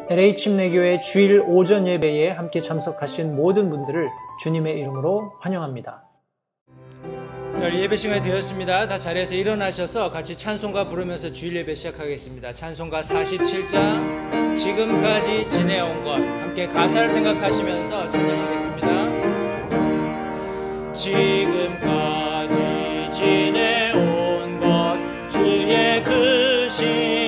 LA 침례교회 주일 오전 예배에 함께 참석하신 모든 분들을 주님의 이름으로 환영합니다. 예배 시간이 되었습니다. 다 자리에서 일어나셔서 같이 찬송가 부르면서 주일 예배 시작하겠습니다. 찬송가 47장 지금까지 지내온 것, 함께 가사를 생각하시면서 찬양하겠습니다. 지금까지 지내온 것 주의 크신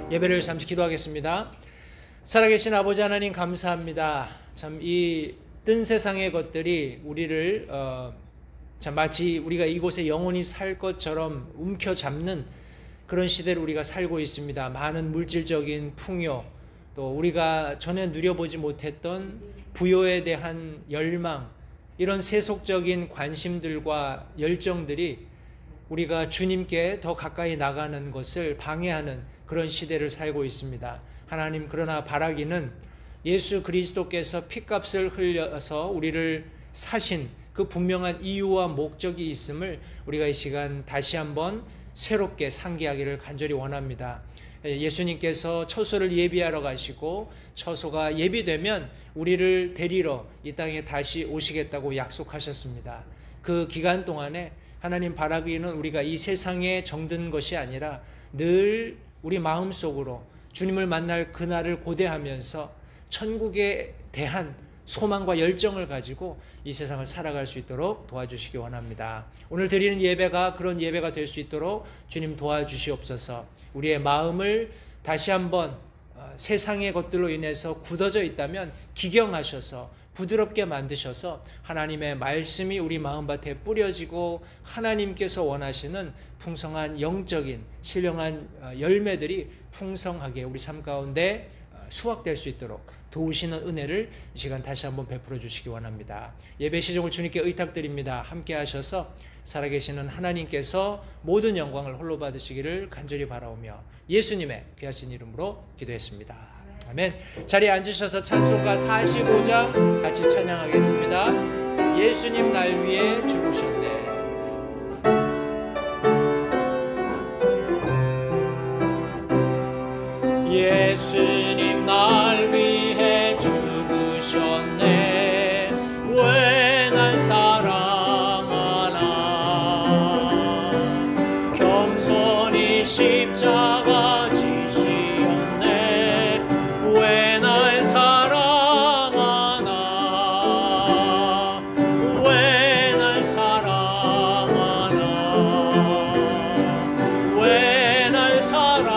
예배를 잠시 기도하겠습니다. 살아계신 아버지 하나님 감사합니다. 참 이 뜬 세상의 것들이 우리를 참 마치 우리가 이곳에 영원히 살 것처럼 움켜잡는 그런 시대를 우리가 살고 있습니다. 많은 물질적인 풍요, 또 우리가 전에 누려보지 못했던 부요에 대한 열망, 이런 세속적인 관심들과 열정들이 우리가 주님께 더 가까이 나가는 것을 방해하는 그런 시대를 살고 있습니다. 하나님, 그러나 바라기는 예수 그리스도께서 핏값을 흘려서 우리를 사신 그 분명한 이유와 목적이 있음을 우리가 이 시간 다시 한번 새롭게 상기하기를 간절히 원합니다. 예수님께서 처소를 예비하러 가시고 처소가 예비되면 우리를 데리러 이 땅에 다시 오시겠다고 약속하셨습니다. 그 기간 동안에 하나님 바라기는 우리가 이 세상에 정든 것이 아니라 늘 우리 마음속으로 주님을 만날 그날을 고대하면서 천국에 대한 소망과 열정을 가지고 이 세상을 살아갈 수 있도록 도와주시기 원합니다. 오늘 드리는 예배가 그런 예배가 될 수 있도록 주님 도와주시옵소서. 우리의 마음을 다시 한번 세상의 것들로 인해서 굳어져 있다면 기경하셔서 부드럽게 만드셔서 하나님의 말씀이 우리 마음밭에 뿌려지고 하나님께서 원하시는 풍성한 영적인 신령한 열매들이 풍성하게 우리 삶 가운데 수확될 수 있도록 도우시는 은혜를 이 시간 다시 한번 베풀어 주시기 원합니다. 예배 시종을 주님께 의탁드립니다. 함께 하셔서 살아계시는 하나님께서 모든 영광을 홀로 받으시기를 간절히 바라오며 예수님의 귀하신 이름으로 기도했습니다. 아멘. 자리에 앉으셔서 찬송가 45장 같이 찬양하겠습니다. 예수님 날 위해 죽으셨네. 예수님 날 위해 죽으셨네. 왜 날 사랑하나. 겸손히 십자가 지시었네. 왜 날 사랑하나. 왜 날 사랑하나. 왜 날 사랑하나.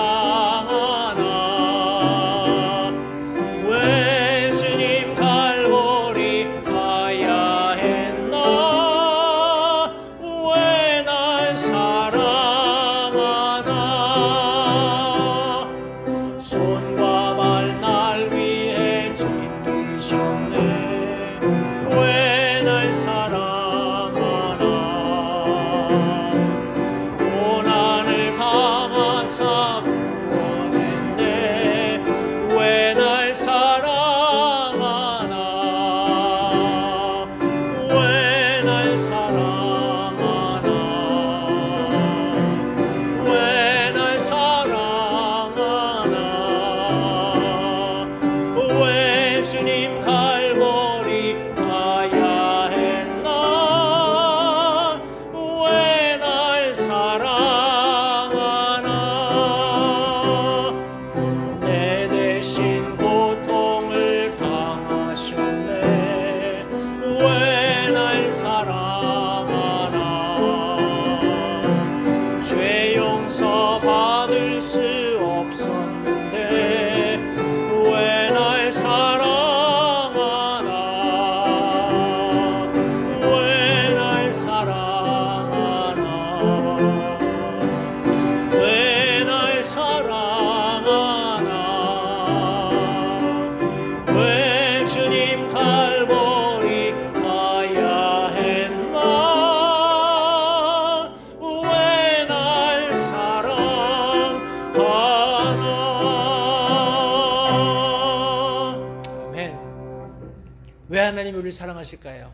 하나님이 우리를 사랑하실까요?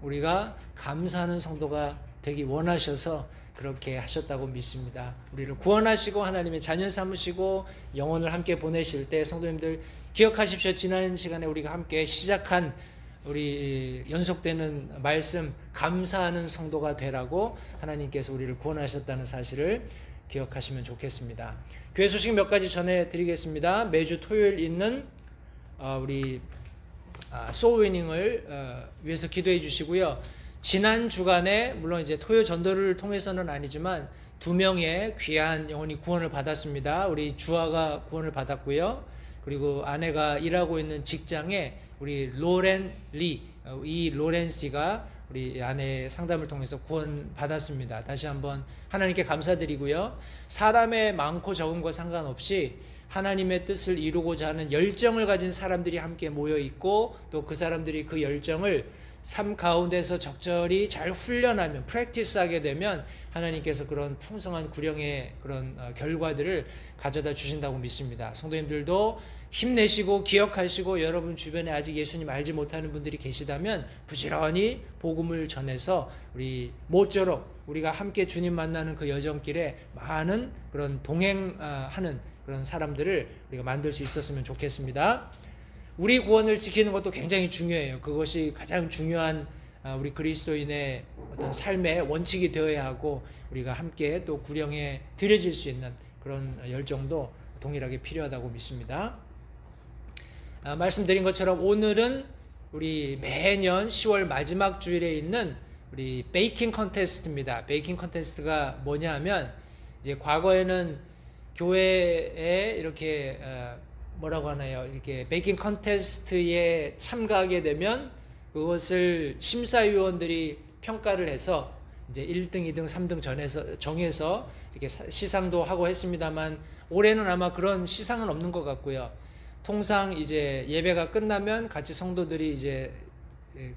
우리가 감사하는 성도가 되기 원하셔서 그렇게 하셨다고 믿습니다. 우리를 구원하시고 하나님의 자녀 삼으시고 영혼을 함께 보내실 때 성도님들 기억하십시오. 지난 시간에 우리가 함께 시작한 우리 연속되는 말씀, 감사하는 성도가 되라고 하나님께서 우리를 구원하셨다는 사실을 기억하시면 좋겠습니다. 교회 소식 몇 가지 전해드리겠습니다. 매주 토요일 있는 우리 소울위닝을 위해서 기도해 주시고요. 지난 주간에 물론 이제 토요 전도를 통해서는 아니지만 2명의 귀한 영혼이 구원을 받았습니다. 우리 주아가 구원을 받았고요. 그리고 아내가 일하고 있는 직장에 우리 로렌 리, 이 로렌 씨가 우리 아내의 상담을 통해서 구원 받았습니다. 다시 한번 하나님께 감사드리고요. 사람의 많고 적음과 상관없이 하나님의 뜻을 이루고자 하는 열정을 가진 사람들이 함께 모여 있고 또 그 사람들이 그 열정을 삶 가운데서 적절히 잘 훈련하면 프랙티스하게 되면 하나님께서 그런 풍성한 구령의 그런 결과들을 가져다 주신다고 믿습니다. 성도님들도 힘내시고 기억하시고 여러분 주변에 아직 예수님 알지 못하는 분들이 계시다면 부지런히 복음을 전해서 우리 모쪼록 우리가 함께 주님 만나는 그 여정길에 많은 그런 동행하는 그런 사람들을 우리가 만들 수 있었으면 좋겠습니다. 우리 구원을 지키는 것도 굉장히 중요해요. 그것이 가장 중요한 우리 그리스도인의 어떤 삶의 원칙이 되어야 하고 우리가 함께 또 구령에 들여질 수 있는 그런 열정도 동일하게 필요하다고 믿습니다. 말씀드린 것처럼 오늘은 우리 매년 10월 마지막 주일에 있는 우리 베이킹 컨테스트입니다. 베이킹 컨테스트가 뭐냐 하면 이제 과거에는 교회에 이렇게 뭐라고 하나요? 이렇게 베이킹 컨테스트에 참가하게 되면 그것을 심사위원들이 평가를 해서 이제 1등, 2등, 3등 정해서 이렇게 시상도 하고 했습니다만 올해는 아마 그런 시상은 없는 것 같고요. 통상 이제 예배가 끝나면 같이 성도들이 이제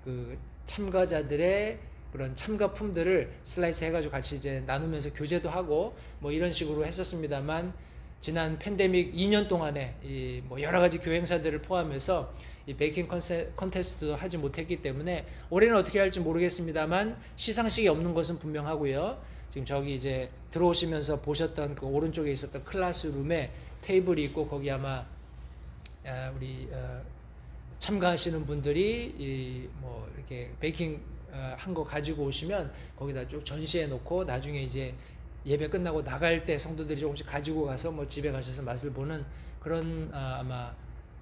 그 참가자들의 그런 참가품들을 슬라이스 해가지고 같이 이제 나누면서 교제도 하고 뭐 이런 식으로 했었습니다만 지난 팬데믹 2년 동안에 이 뭐 여러 가지 교회 행사들을 포함해서 이 베이킹 컨테스트도 하지 못했기 때문에 올해는 어떻게 할지 모르겠습니다만 시상식이 없는 것은 분명하고요. 지금 저기 이제 들어오시면서 보셨던 그 오른쪽에 있었던 클래스룸에 테이블이 있고 거기 아마 우리 참가하시는 분들이 뭐 이렇게 베이킹 한 거 가지고 오시면 거기다 쭉 전시해 놓고 나중에 이제 예배 끝나고 나갈 때 성도들이 조금씩 가지고 가서 뭐 집에 가셔서 맛을 보는 그런 아마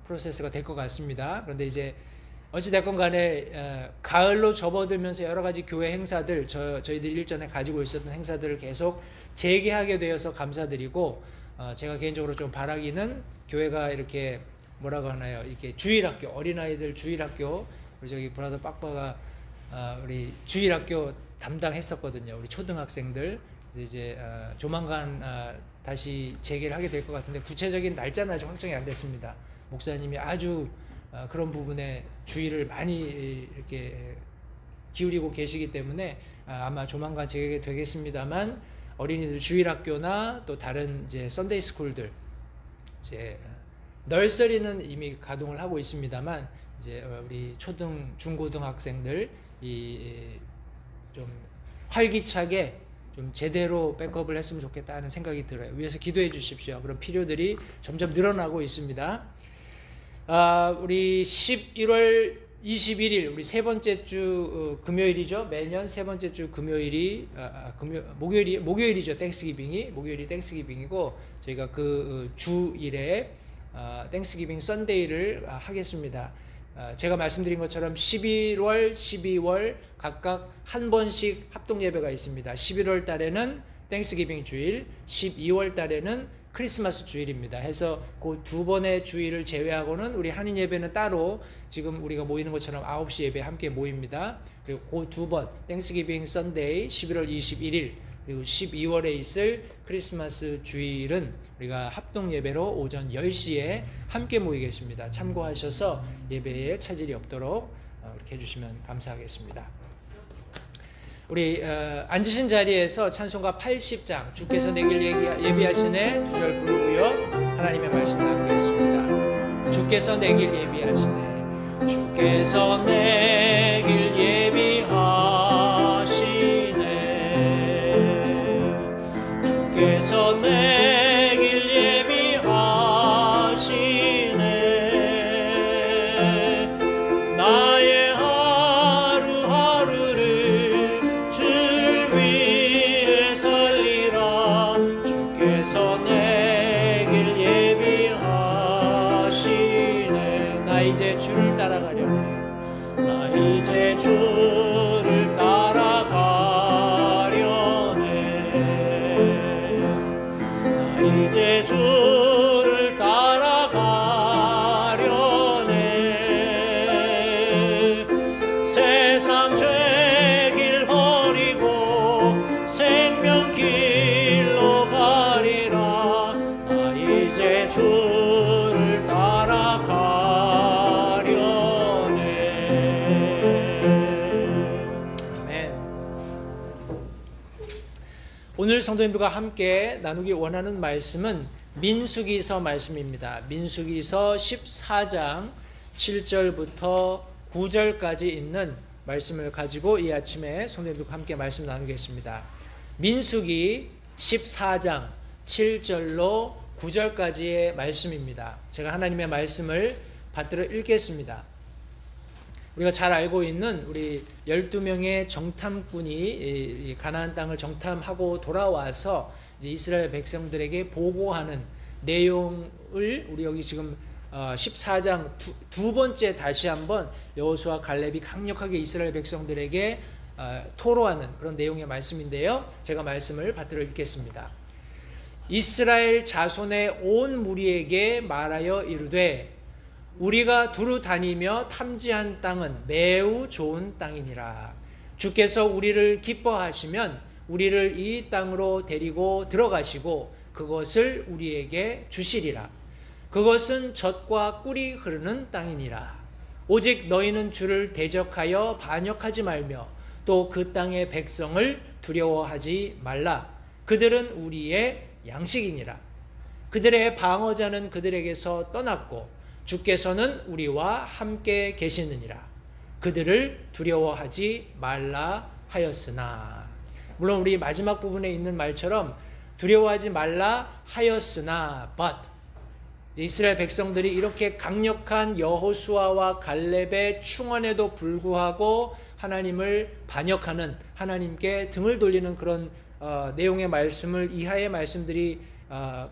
프로세스가 될 것 같습니다. 그런데 이제 어찌됐건 간에 가을로 접어들면서 여러 가지 교회 행사들 저희들이 일전에 가지고 있었던 행사들을 계속 재개하게 되어서 감사드리고 제가 개인적으로 좀 바라기는 교회가 이렇게 뭐라고 하나요? 이렇게 주일학교, 어린아이들 주일학교, 우리 저기 브라더 빡바가 우리 주일학교 담당했었거든요. 우리 초등학생들 이제 조만간 다시 재개를 하게 될 것 같은데 구체적인 날짜는 아직 확정이 안 됐습니다. 목사님이 아주 그런 부분에 주의를 많이 이렇게 기울이고 계시기 때문에 아마 조만간 재개가 되겠습니다만 어린이들 주일학교나 또 다른 이제 썬데이 스쿨들 이제 널서리는 이미 가동을 하고 있습니다만 이제 우리 초등 중고등 학생들 이 좀 활기차게 좀 제대로 백업을 했으면 좋겠다는 생각이 들어요. 위에서 기도해 주십시오. 그런 필요들이 점점 늘어나고 있습니다. 우리 11월 21일 우리 세 번째 주 금요일이죠. 매년 세 번째 주 금요일이 목요일이죠. 목요일이 땡스기빙이고 저희가 그 주일에 땡스기빙 썬데이를 하겠습니다. 제가 말씀드린 것처럼 11월, 12월 각각 한 번씩 합동 예배가 있습니다. 11월 달에는 땡스기빙 주일, 12월 달에는 크리스마스 주일입니다. 해서 그 두 번의 주일을 제외하고는 우리 한인 예배는 따로 지금 우리가 모이는 것처럼 9시 예배 함께 모입니다. 그리고 그 두 번 땡스기빙 썬데이 11월 21일 그리고 12월에 있을 크리스마스 주일은 우리가 합동 예배로 오전 10시에 함께 모이겠습니다. 참고하셔서 예배에 차질이 없도록 이렇게 해주시면 감사하겠습니다. 우리 앉으신 자리에서 찬송가 80장 주께서 내길 예비하시네 두 절 부르고요. 하나님의 말씀 나누겠습니다. 주께서 내길 예비하시네 주께서 내 길 예비하시네. 주께서 내 길 예비하시네. 나의 하루하루를 주를 위해 살리라. 주께서 내 길 예비하시네. 나 이제 주를 따라가려네. 나 이제 주를 따라가려네. 나 이제 주를 따라가려네. 세상 죄길 버리고 생명길로 가리라. 나 이제 주를 따라가려네. 아멘. 오늘 성도님들과 함께 나누기 원하는 말씀은 민수기서 말씀입니다. 민수기서 14장 7절부터 9절까지 있는 말씀을 가지고 이 아침에 성도님들과 함께 말씀 나누겠습니다. 민수기 14장 7절로 9절까지의 말씀입니다. 제가 하나님의 말씀을 받들어 읽겠습니다. 우리가 잘 알고 있는 우리 12명의 정탐꾼이 가나안 땅을 정탐하고 돌아와서 이제 이스라엘 백성들에게 보고하는 내용을 우리 여기 지금 14장 두 번째 다시 한번 여호수아 갈렙이 강력하게 이스라엘 백성들에게 토로하는 그런 내용의 말씀인데요. 제가 말씀을 받들어 읽겠습니다. 이스라엘 자손의 온 무리에게 말하여 이르되 우리가 두루 다니며 탐지한 땅은 매우 좋은 땅이니라. 주께서 우리를 기뻐하시면 우리를 이 땅으로 데리고 들어가시고 그것을 우리에게 주시리라. 그것은 젖과 꿀이 흐르는 땅이니라. 오직 너희는 주를 대적하여 반역하지 말며 또 그 땅의 백성을 두려워하지 말라. 그들은 우리의 양식이니라. 그들의 방어자는 그들에게서 떠났고 주께서는 우리와 함께 계시느니라. 그들을 두려워하지 말라 하였으나. 물론 우리 마지막 부분에 있는 말처럼 두려워하지 말라 하였으나 but 이스라엘 백성들이 이렇게 강력한 여호수아와 갈렙의 충언에도 불구하고 하나님을 반역하는, 하나님께 등을 돌리는 그런 내용의 말씀을 이하의 말씀들이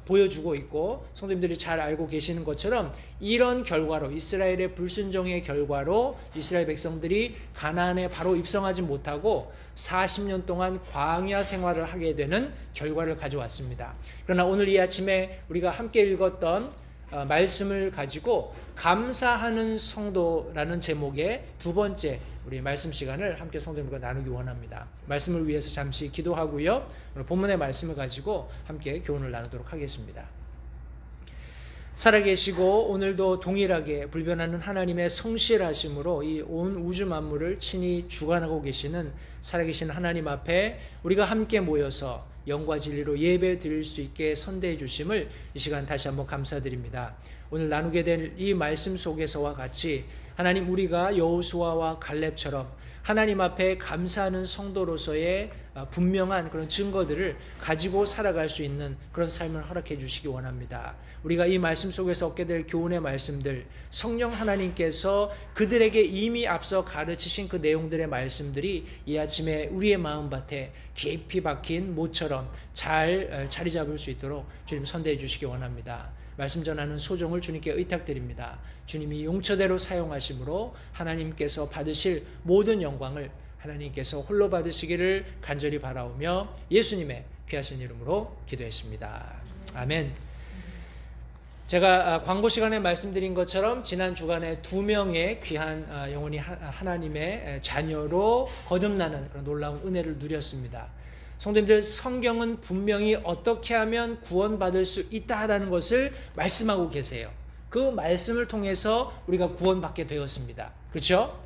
보여주고 있고, 성도님들이 잘 알고 계시는 것처럼 이런 결과로, 이스라엘의 불순종의 결과로 이스라엘 백성들이 가나안에 바로 입성하지 못하고 40년 동안 광야 생활을 하게 되는 결과를 가져왔습니다. 그러나 오늘 이 아침에 우리가 함께 읽었던 말씀을 가지고 감사하는 성도라는 제목의 두 번째 우리 말씀 시간을 함께 성도님과 나누기 원합니다. 말씀을 위해서 잠시 기도하고요, 오늘 본문의 말씀을 가지고 함께 교훈을 나누도록 하겠습니다. 살아계시고 오늘도 동일하게 불변하는 하나님의 성실하심으로 이 온 우주 만물을 친히 주관하고 계시는 살아계신 하나님 앞에 우리가 함께 모여서 영과 진리로 예배 드릴 수 있게 선대해 주심을 이 시간 다시 한번 감사드립니다. 오늘 나누게 될 이 말씀 속에서와 같이 하나님, 우리가 여호수아와 갈렙처럼 하나님 앞에 감사하는 성도로서의 분명한 그런 증거들을 가지고 살아갈 수 있는 그런 삶을 허락해 주시기 원합니다. 우리가 이 말씀 속에서 얻게 될 교훈의 말씀들, 성령 하나님께서 그들에게 이미 앞서 가르치신 그 내용들의 말씀들이 이 아침에 우리의 마음밭에 깊이 박힌 못처럼 잘 자리 잡을 수 있도록 주님 선대해 주시기 원합니다. 말씀 전하는 소정을 주님께 의탁드립니다. 주님이 용처대로 사용하심으로 하나님께서 받으실 모든 영광을 하나님께서 홀로 받으시기를 간절히 바라오며 예수님의 귀하신 이름으로 기도했습니다. 아멘. 제가 광고 시간에 말씀드린 것처럼 지난 주간에 2명의 귀한 영혼이 하나님의 자녀로 거듭나는 그런 놀라운 은혜를 누렸습니다. 성도님들, 성경은 분명히 어떻게 하면 구원받을 수 있다라는 것을 말씀하고 계세요. 그 말씀을 통해서 우리가 구원받게 되었습니다. 그렇죠?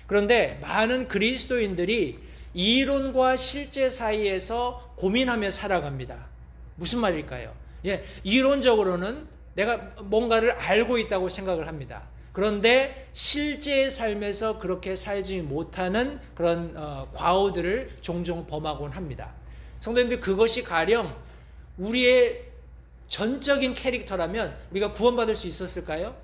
그런데 많은 그리스도인들이 이론과 실제 사이에서 고민하며 살아갑니다. 무슨 말일까요? 이론적으로는 내가 뭔가를 알고 있다고 생각을 합니다. 그런데 실제의 삶에서 그렇게 살지 못하는 그런 과오들을 종종 범하곤 합니다. 성도님들, 그것이 가령 우리의 전적인 캐릭터라면 우리가 구원받을 수 있었을까요?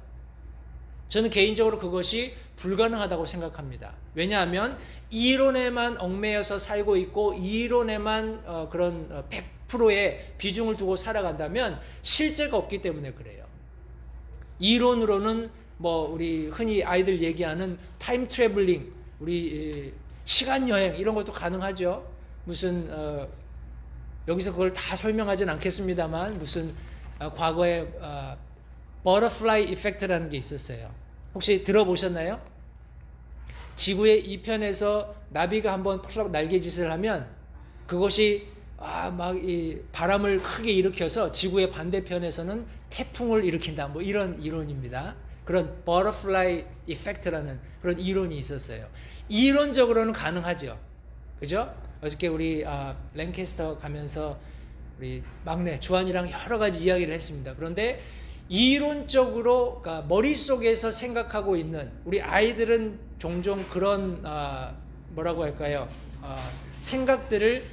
저는 개인적으로 그것이 불가능하다고 생각합니다. 왜냐하면 이론에만 얽매여서 살고 있고 이론에만 그런 100%의 비중을 두고 살아간다면 실제가 없기 때문에 그래요. 이론으로는 뭐 우리 흔히 아이들 얘기하는 타임 트래블링, 우리 시간 여행 이런 것도 가능하죠. 무슨 여기서 그걸 다 설명하진 않겠습니다만 무슨 과거에 버터플라이 이펙트라는 게 있었어요. 혹시 들어보셨나요? 지구의 이편에서 나비가 한번 펄럭 날개짓을 하면 그것이 막 이 바람을 크게 일으켜서 지구의 반대편에서는 태풍을 일으킨다. 뭐 이런 이론입니다. 그런 버터플라이 이펙트라는 그런 이론이 있었어요. 이론적으로는 가능하죠. 그죠? 어저께 우리 랭캐스터 가면서 우리 막내 주한이랑 여러 가지 이야기를 했습니다. 그런데 이론적으로 그러니까 머릿속에서 생각하고 있는 우리 아이들은 종종 그런 뭐라고 할까요? 생각들을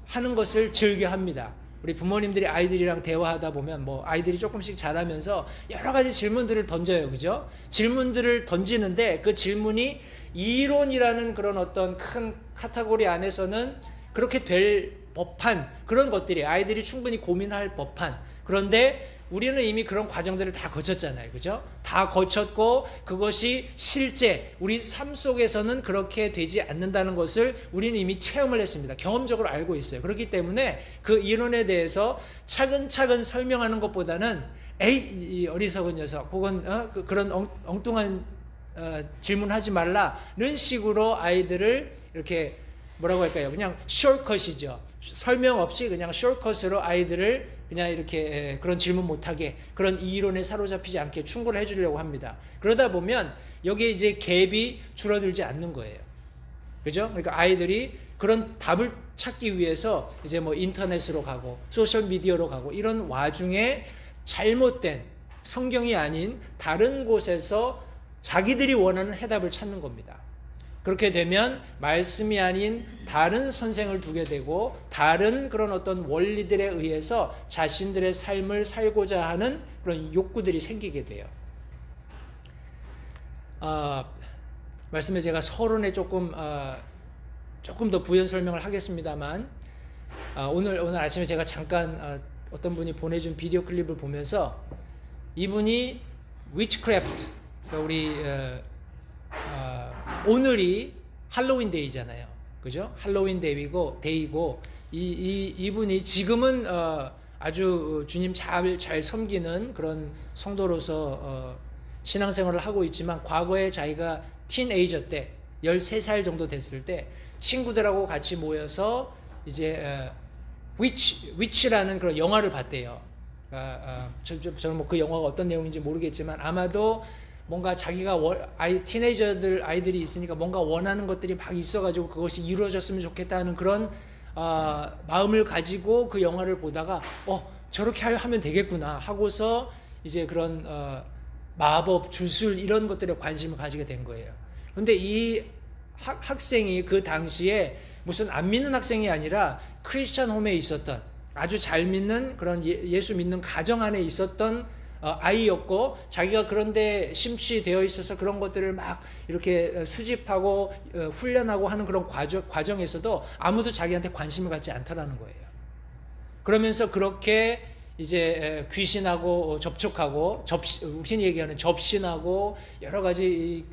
하는 것을 즐겨합니다. 우리 부모님들이 아이들이랑 대화하다 보면 뭐 아이들이 조금씩 자라면서 여러 가지 질문들을 던져요. 그죠? 질문들을 던지는데 그 질문이 이론이라는 그런 어떤 큰 카테고리 안에서는 그렇게 될 법한 그런 것들이 아이들이 충분히 고민할 법한, 그런데 우리는 이미 그런 과정들을 다 거쳤잖아요. 그죠? 다 거쳤고 그것이 실제 우리 삶 속에서는 그렇게 되지 않는다는 것을 우리는 이미 체험을 했습니다. 경험적으로 알고 있어요. 그렇기 때문에 그 이론에 대해서 차근차근 설명하는 것보다는 에이 이 어리석은 녀석 혹은 그런 엉뚱한 질문하지 말라는 식으로 아이들을 이렇게 뭐라고 할까요? 그냥 숏컷이죠. 설명 없이 그냥 숏컷으로 아이들을 그냥 이렇게 그런 질문 못하게, 그런 이론에 사로잡히지 않게 충고를 해주려고 합니다. 그러다 보면 여기에 이제 갭이 줄어들지 않는 거예요. 그죠? 그러니까 아이들이 그런 답을 찾기 위해서 이제 뭐 인터넷으로 가고 소셜 미디어로 가고 이런 와중에 잘못된 성경이 아닌 다른 곳에서 자기들이 원하는 해답을 찾는 겁니다. 그렇게 되면 말씀이 아닌 다른 선생을 두게 되고 다른 그런 어떤 원리들에 의해서 자신들의 삶을 살고자 하는 그런 욕구들이 생기게 돼요. 말씀에 제가 서론에 조금 더 부연 설명을 하겠습니다만 오늘 아침에 제가 잠깐 어떤 분이 보내준 비디오 클립을 보면서 이분이 witchcraft, 그러니까 우리 오늘이 할로윈 데이잖아요. 그죠? 할로윈 데이고 이분이 지금은 아주 주님 잘 섬기는 그런 성도로서 신앙생활을 하고 있지만 과거에 자기가 티네이저 때 13살 정도 됐을 때 친구들하고 같이 모여서 이제 위치라는 그런 영화를 봤대요. 저는 뭐 그 영화가 어떤 내용인지 모르겠지만 아마도 뭔가 자기가 티네이저들 아이들이 있으니까 뭔가 원하는 것들이 막 있어가지고 그것이 이루어졌으면 좋겠다는 그런 마음을 가지고 그 영화를 보다가 저렇게 하면 되겠구나 하고서 이제 그런 마법, 주술 이런 것들에 관심을 가지게 된 거예요. 그런데 이 학생이 그 당시에 무슨 안 믿는 학생이 아니라 크리스천 홈에 있었던 아주 잘 믿는 그런 예수 믿는 가정 안에 있었던 아이였고 자기가 그런데 심취되어 있어서 그런 것들을 막 이렇게 수집하고 훈련하고 하는 그런 과정에서도 아무도 자기한테 관심을 갖지 않더라는 거예요. 그러면서 그렇게 이제 귀신하고 접촉하고 우리는 얘기하는 접신하고 여러 가지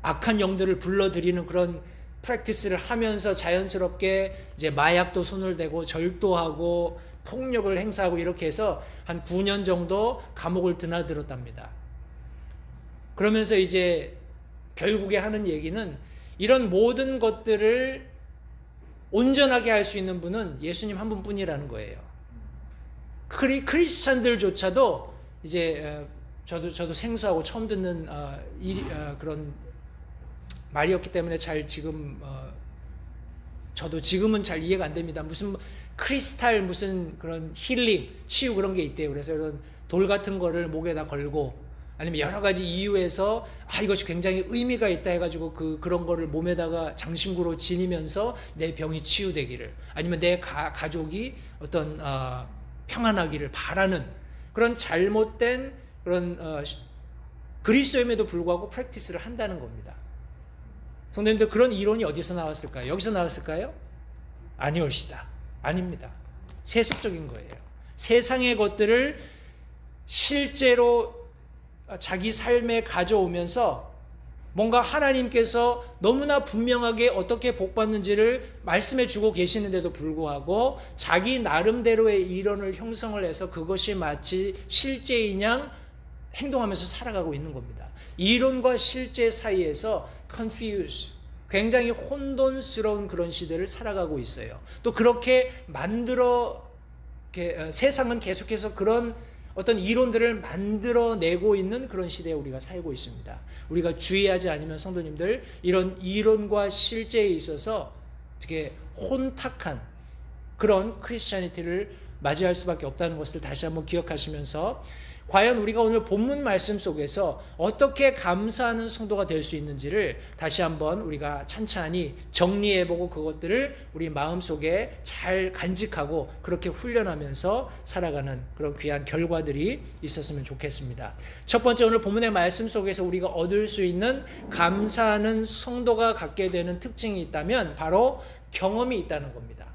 악한 영들을 불러들이는 그런 프랙티스를 하면서 자연스럽게 이제 마약도 손을 대고 절도하고 폭력을 행사하고 이렇게 해서 한 9년 정도 감옥을 드나들었답니다. 그러면서 이제 결국에 하는 얘기는 이런 모든 것들을 온전하게 할 수 있는 분은 예수님 한 분뿐이라는 거예요. 크리스찬들조차도 이제 저도 생소하고 처음 듣는 그런 말이었기 때문에 잘 지금 저도 지금은 잘 이해가 안 됩니다. 무슨 크리스탈 무슨 그런 힐링, 치유 그런 게 있대요. 그래서 이런 돌 같은 거를 목에다 걸고 아니면 여러 가지 이유에서 이것이 굉장히 의미가 있다 해가지고 그런 거를 몸에다가 장신구로 지니면서 내 병이 치유되기를, 아니면 내 가족이 어떤 평안하기를 바라는 그런 잘못된 그런 그리스도임에도 불구하고 프랙티스를 한다는 겁니다. 성도님들, 그런 이론이 어디서 나왔을까요? 여기서 나왔을까요? 아니올시다. 아닙니다. 세속적인 거예요. 세상의 것들을 실제로 자기 삶에 가져오면서 뭔가 하나님께서 너무나 분명하게 어떻게 복받는지를 말씀해 주고 계시는데도 불구하고 자기 나름대로의 이론을 형성을 해서 그것이 마치 실제인 양 행동하면서 살아가고 있는 겁니다. 이론과 실제 사이에서 confuse, 굉장히 혼돈스러운 그런 시대를 살아가고 있어요. 또 그렇게 세상은 계속해서 그런 어떤 이론들을 만들어내고 있는 그런 시대에 우리가 살고 있습니다. 우리가 주의하지 않으면 성도님들, 이런 이론과 실제에 있어서 어떻게 혼탁한 그런 크리스찬이티를 맞이할 수밖에 없다는 것을 다시 한번 기억하시면서, 과연 우리가 오늘 본문 말씀 속에서 어떻게 감사하는 성도가 될 수 있는지를 다시 한번 우리가 찬찬히 정리해보고 그것들을 우리 마음속에 잘 간직하고 그렇게 훈련하면서 살아가는 그런 귀한 결과들이 있었으면 좋겠습니다. 첫 번째, 오늘 본문의 말씀 속에서 우리가 얻을 수 있는 감사하는 성도가 갖게 되는 특징이 있다면 바로 경험이 있다는 겁니다.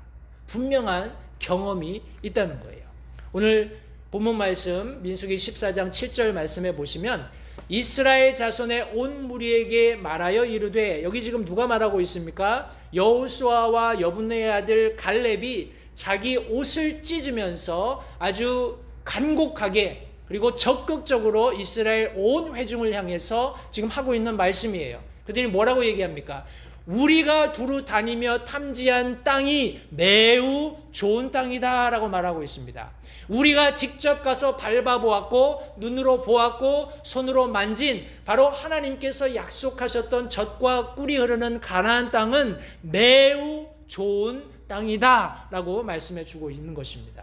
분명한 경험이 있다는 거예요. 오늘 본문 말씀 민수기 14장 7절 말씀에 보시면 이스라엘 자손의 온 무리에게 말하여 이르되, 여기 지금 누가 말하고 있습니까? 여호수아와 여분네의 아들 갈렙이 자기 옷을 찢으면서 아주 간곡하게 그리고 적극적으로 이스라엘 온 회중을 향해서 지금 하고 있는 말씀이에요. 그들이 뭐라고 얘기합니까? 우리가 두루 다니며 탐지한 땅이 매우 좋은 땅이다 라고 말하고 있습니다. 우리가 직접 가서 밟아보았고 눈으로 보았고 손으로 만진 바로 하나님께서 약속하셨던 젖과 꿀이 흐르는 가나안 땅은 매우 좋은 땅이다 라고 말씀해 주고 있는 것입니다.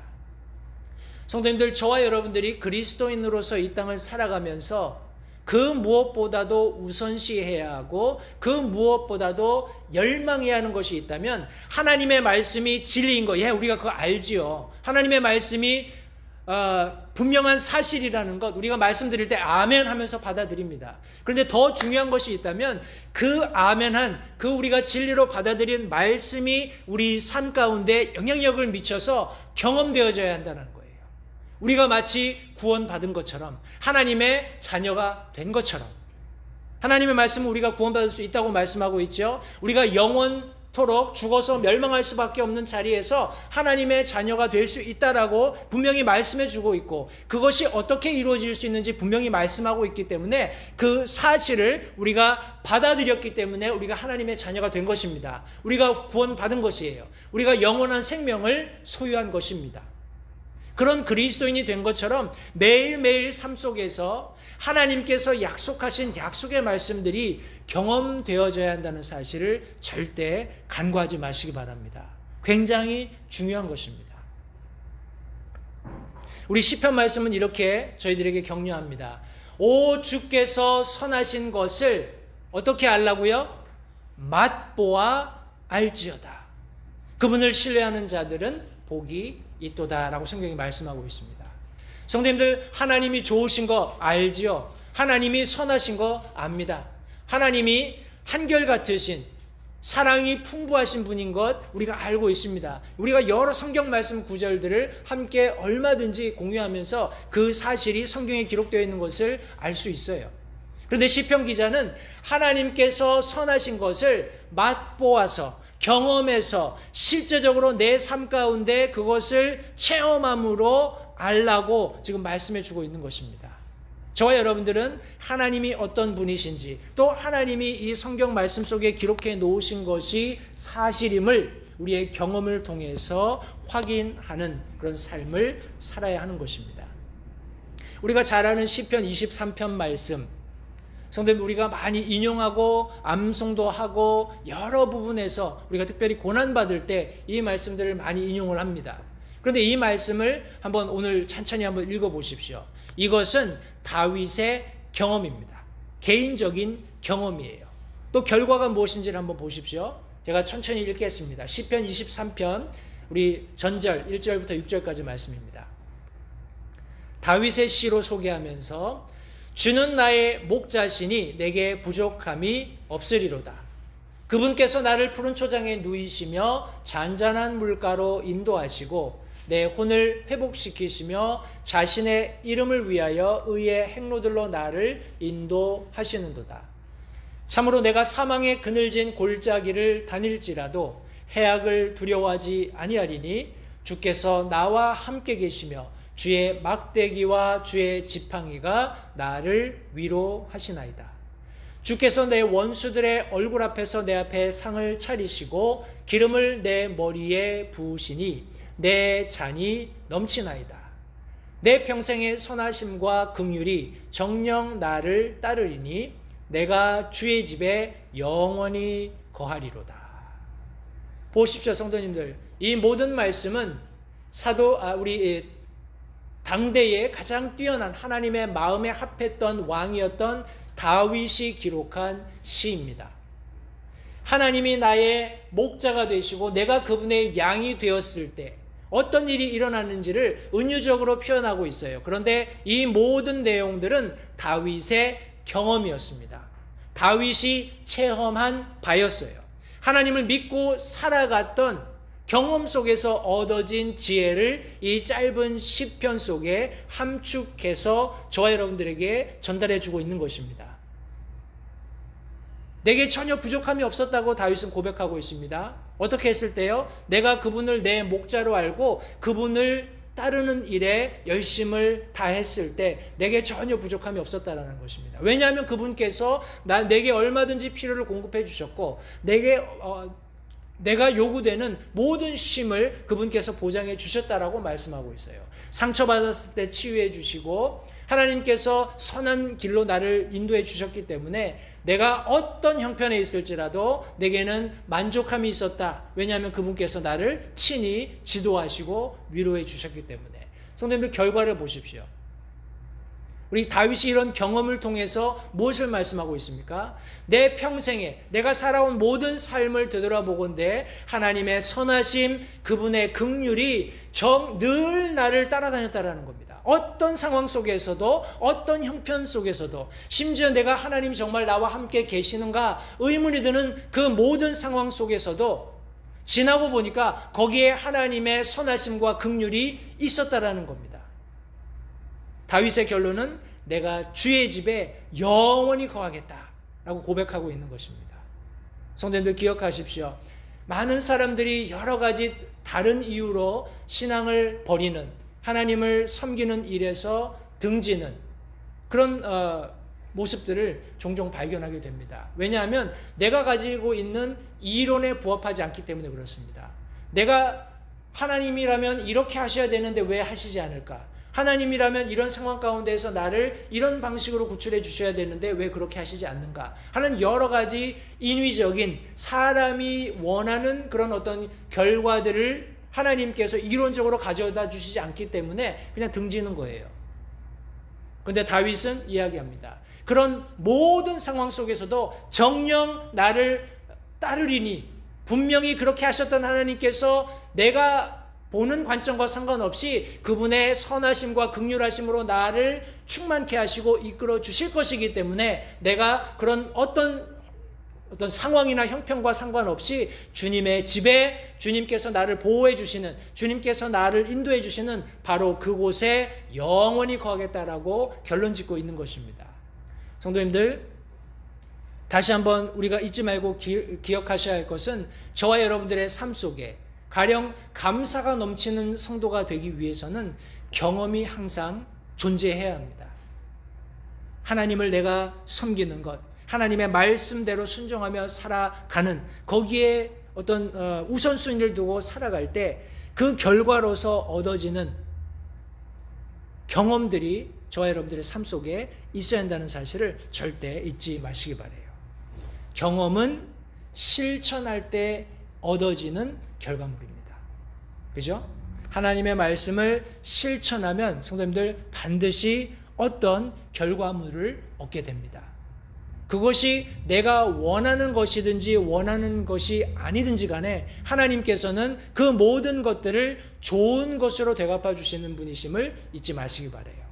성도님들, 저와 여러분들이 그리스도인으로서 이 땅을 살아가면서 그 무엇보다도 우선시해야 하고 그 무엇보다도 열망해야 하는 것이 있다면 하나님의 말씀이 진리인 거, 우리가 그거 알지요. 하나님의 말씀이 분명한 사실이라는 것, 우리가 말씀드릴 때 아멘 하면서 받아들입니다. 그런데 더 중요한 것이 있다면 그 아멘한, 그 우리가 진리로 받아들인 말씀이 우리 삶 가운데 영향력을 미쳐서 경험되어져야 한다는 거예요. 우리가 마치 구원받은 것처럼, 하나님의 자녀가 된 것처럼, 하나님의 말씀은 우리가 구원받을 수 있다고 말씀하고 있죠. 우리가 영원토록 죽어서 멸망할 수밖에 없는 자리에서 하나님의 자녀가 될 수 있다라고 분명히 말씀해 주고 있고, 그것이 어떻게 이루어질 수 있는지 분명히 말씀하고 있기 때문에 그 사실을 우리가 받아들였기 때문에 우리가 하나님의 자녀가 된 것입니다. 우리가 구원받은 것이에요. 우리가 영원한 생명을 소유한 것입니다. 그런 그리스도인이 된 것처럼 매일매일 삶 속에서 하나님께서 약속하신 약속의 말씀들이 경험되어져야 한다는 사실을 절대 간과하지 마시기 바랍니다. 굉장히 중요한 것입니다. 우리 시편 말씀은 이렇게 저희들에게 격려합니다. 오 주께서 선하신 것을 어떻게 알라고요? 맛보아 알지어다. 그분을 신뢰하는 자들은 복이 있도다 라고 성경이 말씀하고 있습니다. 성도님들, 하나님이 좋으신 거 알지요? 하나님이 선하신 거 압니다. 하나님이 한결같으신, 사랑이 풍부하신 분인 것 우리가 알고 있습니다. 우리가 여러 성경 말씀 구절들을 함께 얼마든지 공유하면서 그 사실이 성경에 기록되어 있는 것을 알 수 있어요. 그런데 시편 기자는 하나님께서 선하신 것을 맛보아서, 경험해서 실제적으로 내 삶 가운데 그것을 체험함으로 알라고 지금 말씀해 주고 있는 것입니다. 저와 여러분들은 하나님이 어떤 분이신지, 또 하나님이 이 성경 말씀 속에 기록해 놓으신 것이 사실임을 우리의 경험을 통해서 확인하는 그런 삶을 살아야 하는 것입니다. 우리가 잘 아는 시편 23편 말씀, 성도님, 우리가 많이 인용하고 암송도 하고 여러 부분에서 우리가 특별히 고난받을 때 이 말씀들을 많이 인용을 합니다. 그런데 이 말씀을 한번 오늘 천천히 한번 읽어보십시오. 이것은 다윗의 경험입니다. 개인적인 경험이에요. 또 결과가 무엇인지를 한번 보십시오. 제가 천천히 읽겠습니다. 시편 23편 우리 전절 1절부터 6절까지 말씀입니다. 다윗의 시로 소개하면서 주는 나의 목자시니 내게 부족함이 없으리로다. 그분께서 나를 푸른 초장에 누이시며 잔잔한 물가로 인도하시고 내 혼을 회복시키시며 자신의 이름을 위하여 의의 행로들로 나를 인도하시는도다. 참으로 내가 사망의 그늘진 골짜기를 다닐지라도 해악을 두려워하지 아니하리니 주께서 나와 함께 계시며 주의 막대기와 주의 지팡이가 나를 위로하시나이다. 주께서 내 원수들의 얼굴 앞에서 내 앞에 상을 차리시고 기름을 내 머리에 부으시니 내 잔이 넘치나이다. 내 평생의 선하심과 긍휼이 정녕 나를 따르리니 내가 주의 집에 영원히 거하리로다. 보십시오, 성도님들. 이 모든 말씀은 우리 당대에 가장 뛰어난 하나님의 마음에 합했던 왕이었던 다윗이 기록한 시입니다. 하나님이 나의 목자가 되시고 내가 그분의 양이 되었을 때 어떤 일이 일어나는지를 은유적으로 표현하고 있어요. 그런데 이 모든 내용들은 다윗의 경험이었습니다. 다윗이 체험한 바였어요. 하나님을 믿고 살아갔던 경험 속에서 얻어진 지혜를 이 짧은 시편 속에 함축해서 저와 여러분들에게 전달해 주고 있는 것입니다. 내게 전혀 부족함이 없었다고 다윗은 고백하고 있습니다. 어떻게 했을 때요? 내가 그분을 내 목자로 알고 그분을 따르는 일에 열심을 다했을 때 내게 전혀 부족함이 없었다라는 것입니다. 왜냐하면 그분께서 내게 얼마든지 필요를 공급해 주셨고 내가 요구되는 모든 쉼을 그분께서 보장해 주셨다라고 말씀하고 있어요. 상처받았을 때 치유해 주시고 하나님께서 선한 길로 나를 인도해 주셨기 때문에 내가 어떤 형편에 있을지라도 내게는 만족함이 있었다. 왜냐하면 그분께서 나를 친히 지도하시고 위로해 주셨기 때문에. 성도님들, 결과를 보십시오. 우리 다윗이 이런 경험을 통해서 무엇을 말씀하고 있습니까? 내 평생에 내가 살아온 모든 삶을 되돌아보건대 하나님의 선하심, 그분의 긍휼이 늘 나를 따라다녔다라는 겁니다. 어떤 상황 속에서도, 어떤 형편 속에서도, 심지어 내가 하나님이 정말 나와 함께 계시는가 의문이 드는 그 모든 상황 속에서도 지나고 보니까 거기에 하나님의 선하심과 긍휼이 있었다라는 겁니다. 다윗의 결론은 내가 주의 집에 영원히 거하겠다라고 고백하고 있는 것입니다. 성도님들, 기억하십시오. 많은 사람들이 여러 가지 다른 이유로 신앙을 버리는, 하나님을 섬기는 일에서 등지는 그런 모습들을 종종 발견하게 됩니다. 왜냐하면 내가 가지고 있는 이론에 부합하지 않기 때문에 그렇습니다. 내가 하나님이라면 이렇게 하셔야 되는데 왜 하시지 않을까? 하나님이라면 이런 상황 가운데에서 나를 이런 방식으로 구출해 주셔야 되는데 왜 그렇게 하시지 않는가 하는 여러 가지 인위적인 사람이 원하는 그런 어떤 결과들을 하나님께서 이론적으로 가져다 주시지 않기 때문에 그냥 등지는 거예요. 그런데 다윗은 이야기합니다. 그런 모든 상황 속에서도 정녕 나를 따르리니, 분명히 그렇게 하셨던 하나님께서 내가 보는 관점과 상관없이 그분의 선하심과 긍휼하심으로 나를 충만케 하시고 이끌어 주실 것이기 때문에 내가 그런 어떤 상황이나 형편과 상관없이 주님의 집에 주님께서 나를 보호해 주시는, 주님께서 나를 인도해 주시는 바로 그곳에 영원히 거하겠다라고 결론 짓고 있는 것입니다. 성도님들, 다시 한번 우리가 잊지 말고 기억하셔야 할 것은 저와 여러분들의 삶 속에 가령 감사가 넘치는 성도가 되기 위해서는 경험이 항상 존재해야 합니다. 하나님을 내가 섬기는 것, 하나님의 말씀대로 순종하며 살아가는 거기에 어떤 우선순위를 두고 살아갈 때 그 결과로서 얻어지는 경험들이 저와 여러분들의 삶 속에 있어야 한다는 사실을 절대 잊지 마시기 바라요. 경험은 실천할 때 얻어지는 결과물입니다. 그죠? 하나님의 말씀을 실천하면 성도님들 반드시 어떤 결과물을 얻게 됩니다. 그것이 내가 원하는 것이든지 원하는 것이 아니든지 간에 하나님께서는 그 모든 것들을 좋은 것으로 되갚아 주시는 분이심을 잊지 마시기 바라요.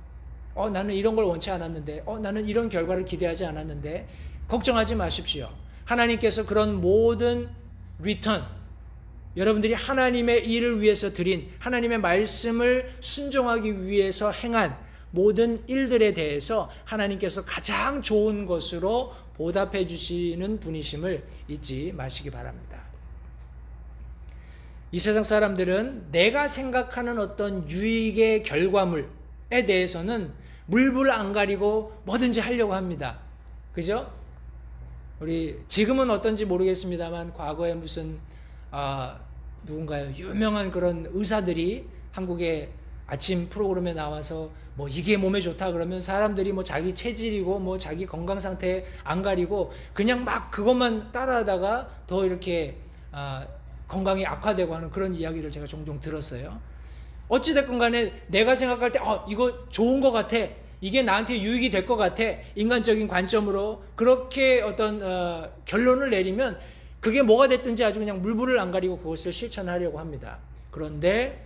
나는 이런 걸 원치 않았는데, 나는 이런 결과를 기대하지 않았는데, 걱정하지 마십시오. 하나님께서 그런 모든 리턴, 여러분들이 하나님의 일을 위해서 드린, 하나님의 말씀을 순종하기 위해서 행한 모든 일들에 대해서 하나님께서 가장 좋은 것으로 보답해 주시는 분이심을 잊지 마시기 바랍니다. 이 세상 사람들은 내가 생각하는 어떤 유익의 결과물에 대해서는 물불 안 가리고 뭐든지 하려고 합니다. 그죠? 우리 지금은 어떤지 모르겠습니다만 과거에 무슨 누군가요? 유명한 그런 의사들이 한국의 아침 프로그램에 나와서 뭐 이게 몸에 좋다 그러면 사람들이 뭐 자기 체질이고 뭐 자기 건강 상태 안 가리고 그냥 막 그것만 따라하다가 더 이렇게 건강이 악화되고 하는 그런 이야기를 제가 종종 들었어요. 어찌됐건 간에 내가 생각할 때 이거 좋은 것 같아, 이게 나한테 유익이 될 것 같아, 인간적인 관점으로 그렇게 어떤 결론을 내리면 그게 뭐가 됐든지 아주 그냥 물불을 안 가리고 그것을 실천하려고 합니다. 그런데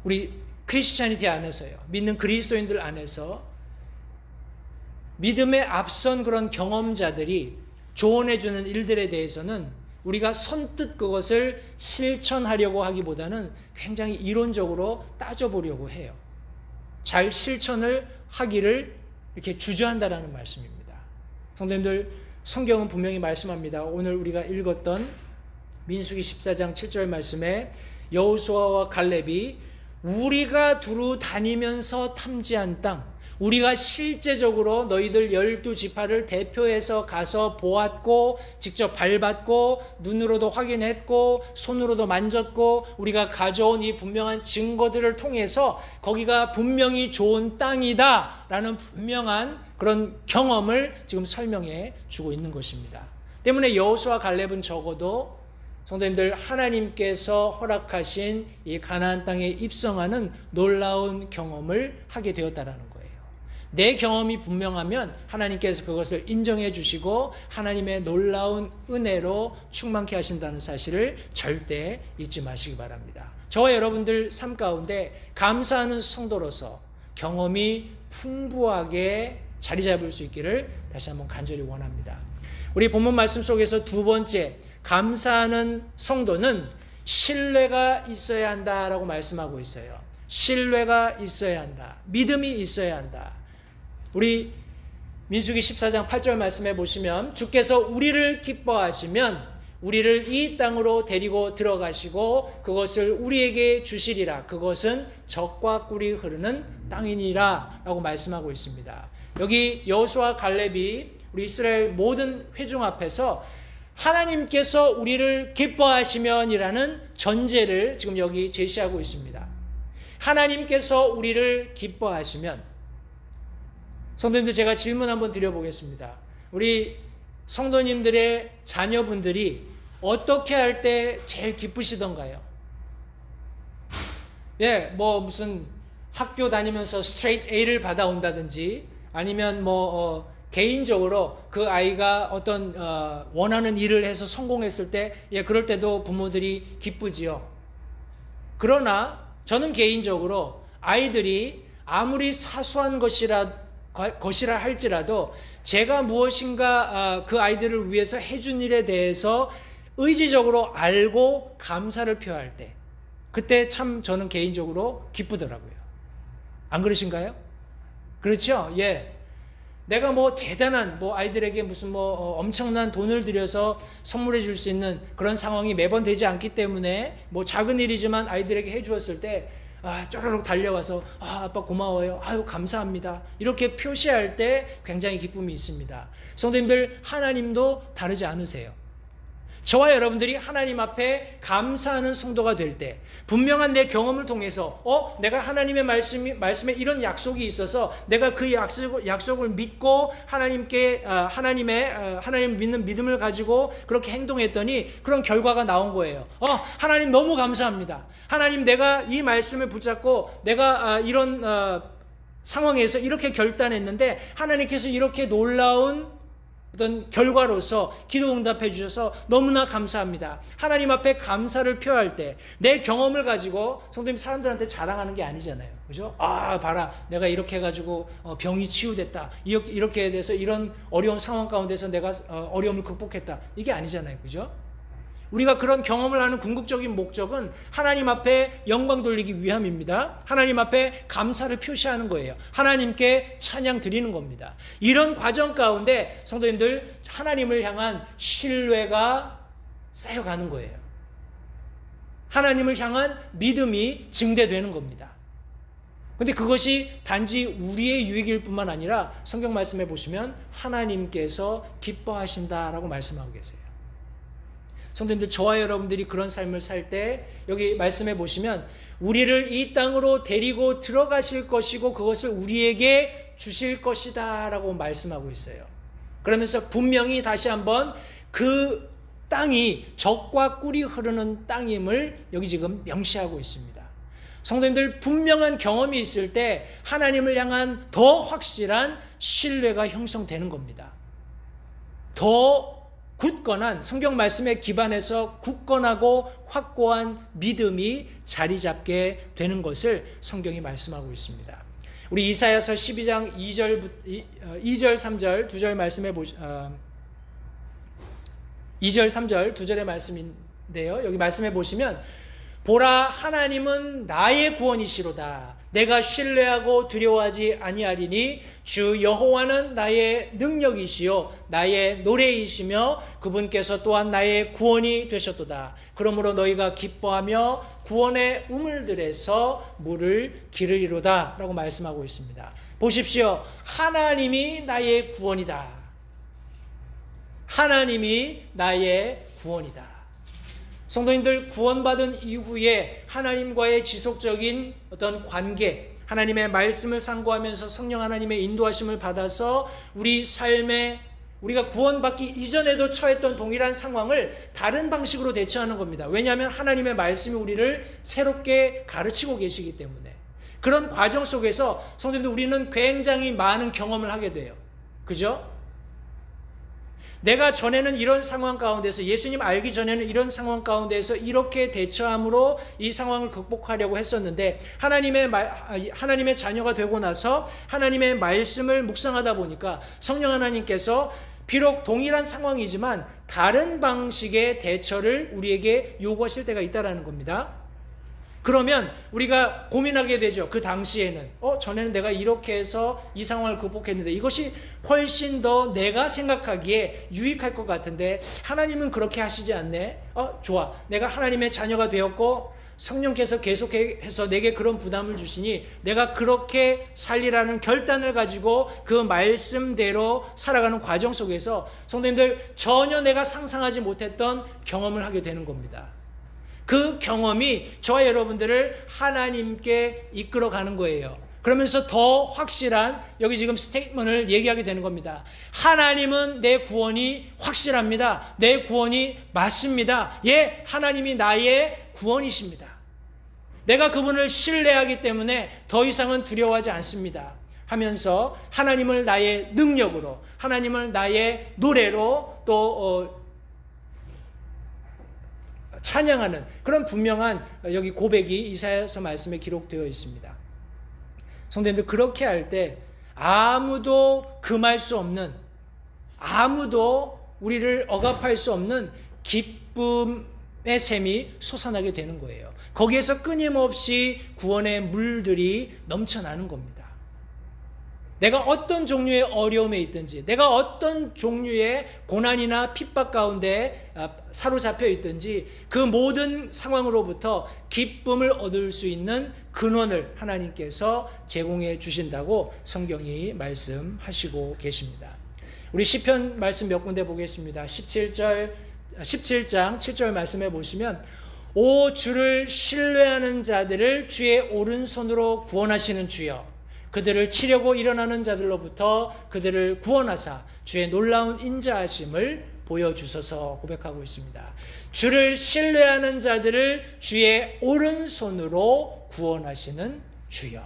우리 크리스찬이티 안에서요, 믿는 그리스도인들 안에서 믿음에 앞선 그런 경험자들이 조언해 주는 일들에 대해서는 우리가 선뜻 그것을 실천하려고 하기보다는 굉장히 이론적으로 따져보려고 해요. 잘 실천을 하기를 이렇게 주저한다라는 말씀입니다. 성도님들, 성경은 분명히 말씀합니다. 오늘 우리가 읽었던 민수기 14장 7절 말씀에 여호수아와 갈렙이 우리가 두루 다니면서 탐지한 땅, 우리가 실제적으로 너희들 12지파를 대표해서 가서 보았고 직접 밟았고 눈으로도 확인했고 손으로도 만졌고 우리가 가져온 이 분명한 증거들을 통해서 거기가 분명히 좋은 땅이다 라는 분명한 그런 경험을 지금 설명해 주고 있는 것입니다. 때문에 여호수아 갈렙은 적어도 성도님들, 하나님께서 허락하신 이 가나안 땅에 입성하는 놀라운 경험을 하게 되었다라는 거예요. 내 경험이 분명하면 하나님께서 그것을 인정해 주시고 하나님의 놀라운 은혜로 충만케 하신다는 사실을 절대 잊지 마시기 바랍니다. 저와 여러분들 삶 가운데 감사하는 성도로서 경험이 풍부하게 자리 잡을 수 있기를 다시 한번 간절히 원합니다. 우리 본문 말씀 속에서 두 번째, 감사하는 성도는 신뢰가 있어야 한다라고 말씀하고 있어요. 신뢰가 있어야 한다. 믿음이 있어야 한다. 우리 민수기 14장 8절 말씀해 보시면 주께서 우리를 기뻐하시면 우리를 이 땅으로 데리고 들어가시고 그것을 우리에게 주시리라. 그것은 젖과 꿀이 흐르는 땅이니라 라고 말씀하고 있습니다. 여기 여호수아 갈렙이 우리 이스라엘 모든 회중 앞에서 하나님께서 우리를 기뻐하시면이라는 전제를 지금 여기 제시하고 있습니다. 하나님께서 우리를 기뻐하시면, 성도님들, 제가 질문 한번 드려보겠습니다. 우리 성도님들의 자녀분들이 어떻게 할 때 제일 기쁘시던가요? 뭐 무슨 학교 다니면서 스트레이트 A를 받아온다든지 아니면 개인적으로 그 아이가 어떤 원하는 일을 해서 성공했을 때 그럴 때도 부모들이 기쁘지요. 그러나 저는 개인적으로 아이들이 아무리 사소한 것이라 할지라도 제가 무엇인가 그 아이들을 위해서 해준 일에 대해서 의지적으로 알고 감사를 표할 때, 그때 참 저는 개인적으로 기쁘더라고요. 안 그러신가요? 그렇죠? 내가 대단한 아이들에게 무슨 엄청난 돈을 들여서 선물해 줄 수 있는 그런 상황이 매번 되지 않기 때문에 작은 일이지만 아이들에게 해 주었을 때 쪼르륵 달려와서 아빠 고마워요, 아유 감사합니다, 이렇게 표시할 때 굉장히 기쁨이 있습니다. 성도님들, 하나님도 다르지 않으세요. 저와 여러분들이 하나님 앞에 감사하는 성도가 될 때 분명한 내 경험을 통해서 내가 하나님의 말씀에 이런 약속이 있어서 내가 그 약속을 믿고 하나님 믿는 믿음을 가지고 그렇게 행동했더니 그런 결과가 나온 거예요. 하나님 너무 감사합니다. 하나님, 내가 이 말씀을 붙잡고 내가 이런 상황에서 이렇게 결단했는데 하나님께서 이렇게 놀라운 어떤 결과로서 기도 응답해 주셔서 너무나 감사합니다. 하나님 앞에 감사를 표할 때 내 경험을 가지고 성도님 사람들한테 자랑하는 게 아니잖아요. 그죠? 아, 봐라. 내가 이렇게 해가지고 병이 치유됐다. 이렇게 돼서 이런 어려운 상황 가운데서 내가 어려움을 극복했다. 이게 아니잖아요. 그죠? 우리가 그런 경험을 하는 궁극적인 목적은 하나님 앞에 영광 돌리기 위함입니다. 하나님 앞에 감사를 표시하는 거예요. 하나님께 찬양 드리는 겁니다. 이런 과정 가운데 성도님들 하나님을 향한 신뢰가 쌓여가는 거예요. 하나님을 향한 믿음이 증대되는 겁니다. 근데 그것이 단지 우리의 유익일 뿐만 아니라 성경 말씀에 보시면 하나님께서 기뻐하신다라고 말씀하고 계세요. 성도님들, 저와 여러분들이 그런 삶을 살 때 여기 말씀해 보시면 우리를 이 땅으로 데리고 들어가실 것이고 그것을 우리에게 주실 것이다 라고 말씀하고 있어요. 그러면서 분명히 다시 한번 그 땅이 젖과 꿀이 흐르는 땅임을 여기 지금 명시하고 있습니다. 성도님들, 분명한 경험이 있을 때 하나님을 향한 더 확실한 신뢰가 형성되는 겁니다. 더 굳건한 성경 말씀에 기반해서 굳건하고 확고한 믿음이 자리 잡게 되는 것을 성경이 말씀하고 있습니다. 우리 이사야서 12장 2절 3절 두 절 말씀해 2절 3절 두 절의 말씀인데요. 여기 말씀해 보시면 보라, 하나님은 나의 구원이시로다. 내가 신뢰하고 두려워하지 아니하리니 주 여호와는 나의 능력이시요 나의 노래이시며 그분께서 또한 나의 구원이 되셨도다. 그러므로 너희가 기뻐하며 구원의 우물들에서 물을 기르리로다 라고 말씀하고 있습니다. 보십시오. 하나님이 나의 구원이다. 하나님이 나의 구원이다. 성도님들, 구원받은 이후에 하나님과의 지속적인 어떤 관계, 하나님의 말씀을 상고하면서 성령 하나님의 인도하심을 받아서 우리 삶에 우리가 구원받기 이전에도 처했던 동일한 상황을 다른 방식으로 대처하는 겁니다. 왜냐하면 하나님의 말씀이 우리를 새롭게 가르치고 계시기 때문에. 그런 과정 속에서 성도님들, 우리는 굉장히 많은 경험을 하게 돼요. 그죠? 내가 전에는 이런 상황 가운데서, 예수님 알기 전에는 이런 상황 가운데서 이렇게 대처함으로 이 상황을 극복하려고 했었는데 하나님의 자녀가 되고 나서 하나님의 말씀을 묵상하다 보니까 성령 하나님께서 비록 동일한 상황이지만 다른 방식의 대처를 우리에게 요구하실 때가 있다는 겁니다. 그러면 우리가 고민하게 되죠. 그 당시에는 전에는 내가 이렇게 해서 이 상황을 극복했는데 이것이 훨씬 더 내가 생각하기에 유익할 것 같은데 하나님은 그렇게 하시지 않네. 좋아. 내가 하나님의 자녀가 되었고 성령께서 계속해서 내게 그런 부담을 주시니 내가 그렇게 살리라는 결단을 가지고 그 말씀대로 살아가는 과정 속에서 성도님들, 전혀 내가 상상하지 못했던 경험을 하게 되는 겁니다. 그 경험이 저와 여러분들을 하나님께 이끌어가는 거예요. 그러면서 더 확실한 여기 지금 스테이트먼트를 얘기하게 되는 겁니다. 하나님은 내 구원이 확실합니다. 내 구원이 맞습니다. 예, 하나님이 나의 구원이십니다. 내가 그분을 신뢰하기 때문에 더 이상은 두려워하지 않습니다. 하면서 하나님을 나의 능력으로, 하나님을 나의 노래로 또 찬양하는 그런 분명한 여기 고백이 이사야서 말씀에 기록되어 있습니다. 성도님들, 그렇게 할 때 아무도 금할 수 없는, 아무도 우리를 억압할 수 없는 기쁨의 샘이 솟아나게 되는 거예요. 거기에서 끊임없이 구원의 물들이 넘쳐나는 겁니다. 내가 어떤 종류의 어려움에 있든지, 내가 어떤 종류의 고난이나 핍박 가운데 사로잡혀 있든지 그 모든 상황으로부터 기쁨을 얻을 수 있는 근원을 하나님께서 제공해 주신다고 성경이 말씀하시고 계십니다. 우리 시편 말씀 몇 군데 보겠습니다. 17장 7절 말씀해 보시면 오 주를 신뢰하는 자들을 주의 오른손으로 구원하시는 주여, 그들을 치려고 일어나는 자들로부터 그들을 구원하사 주의 놀라운 인자하심을 보여주소서 고백하고 있습니다. 주를 신뢰하는 자들을 주의 오른손으로 구원하시는 주여.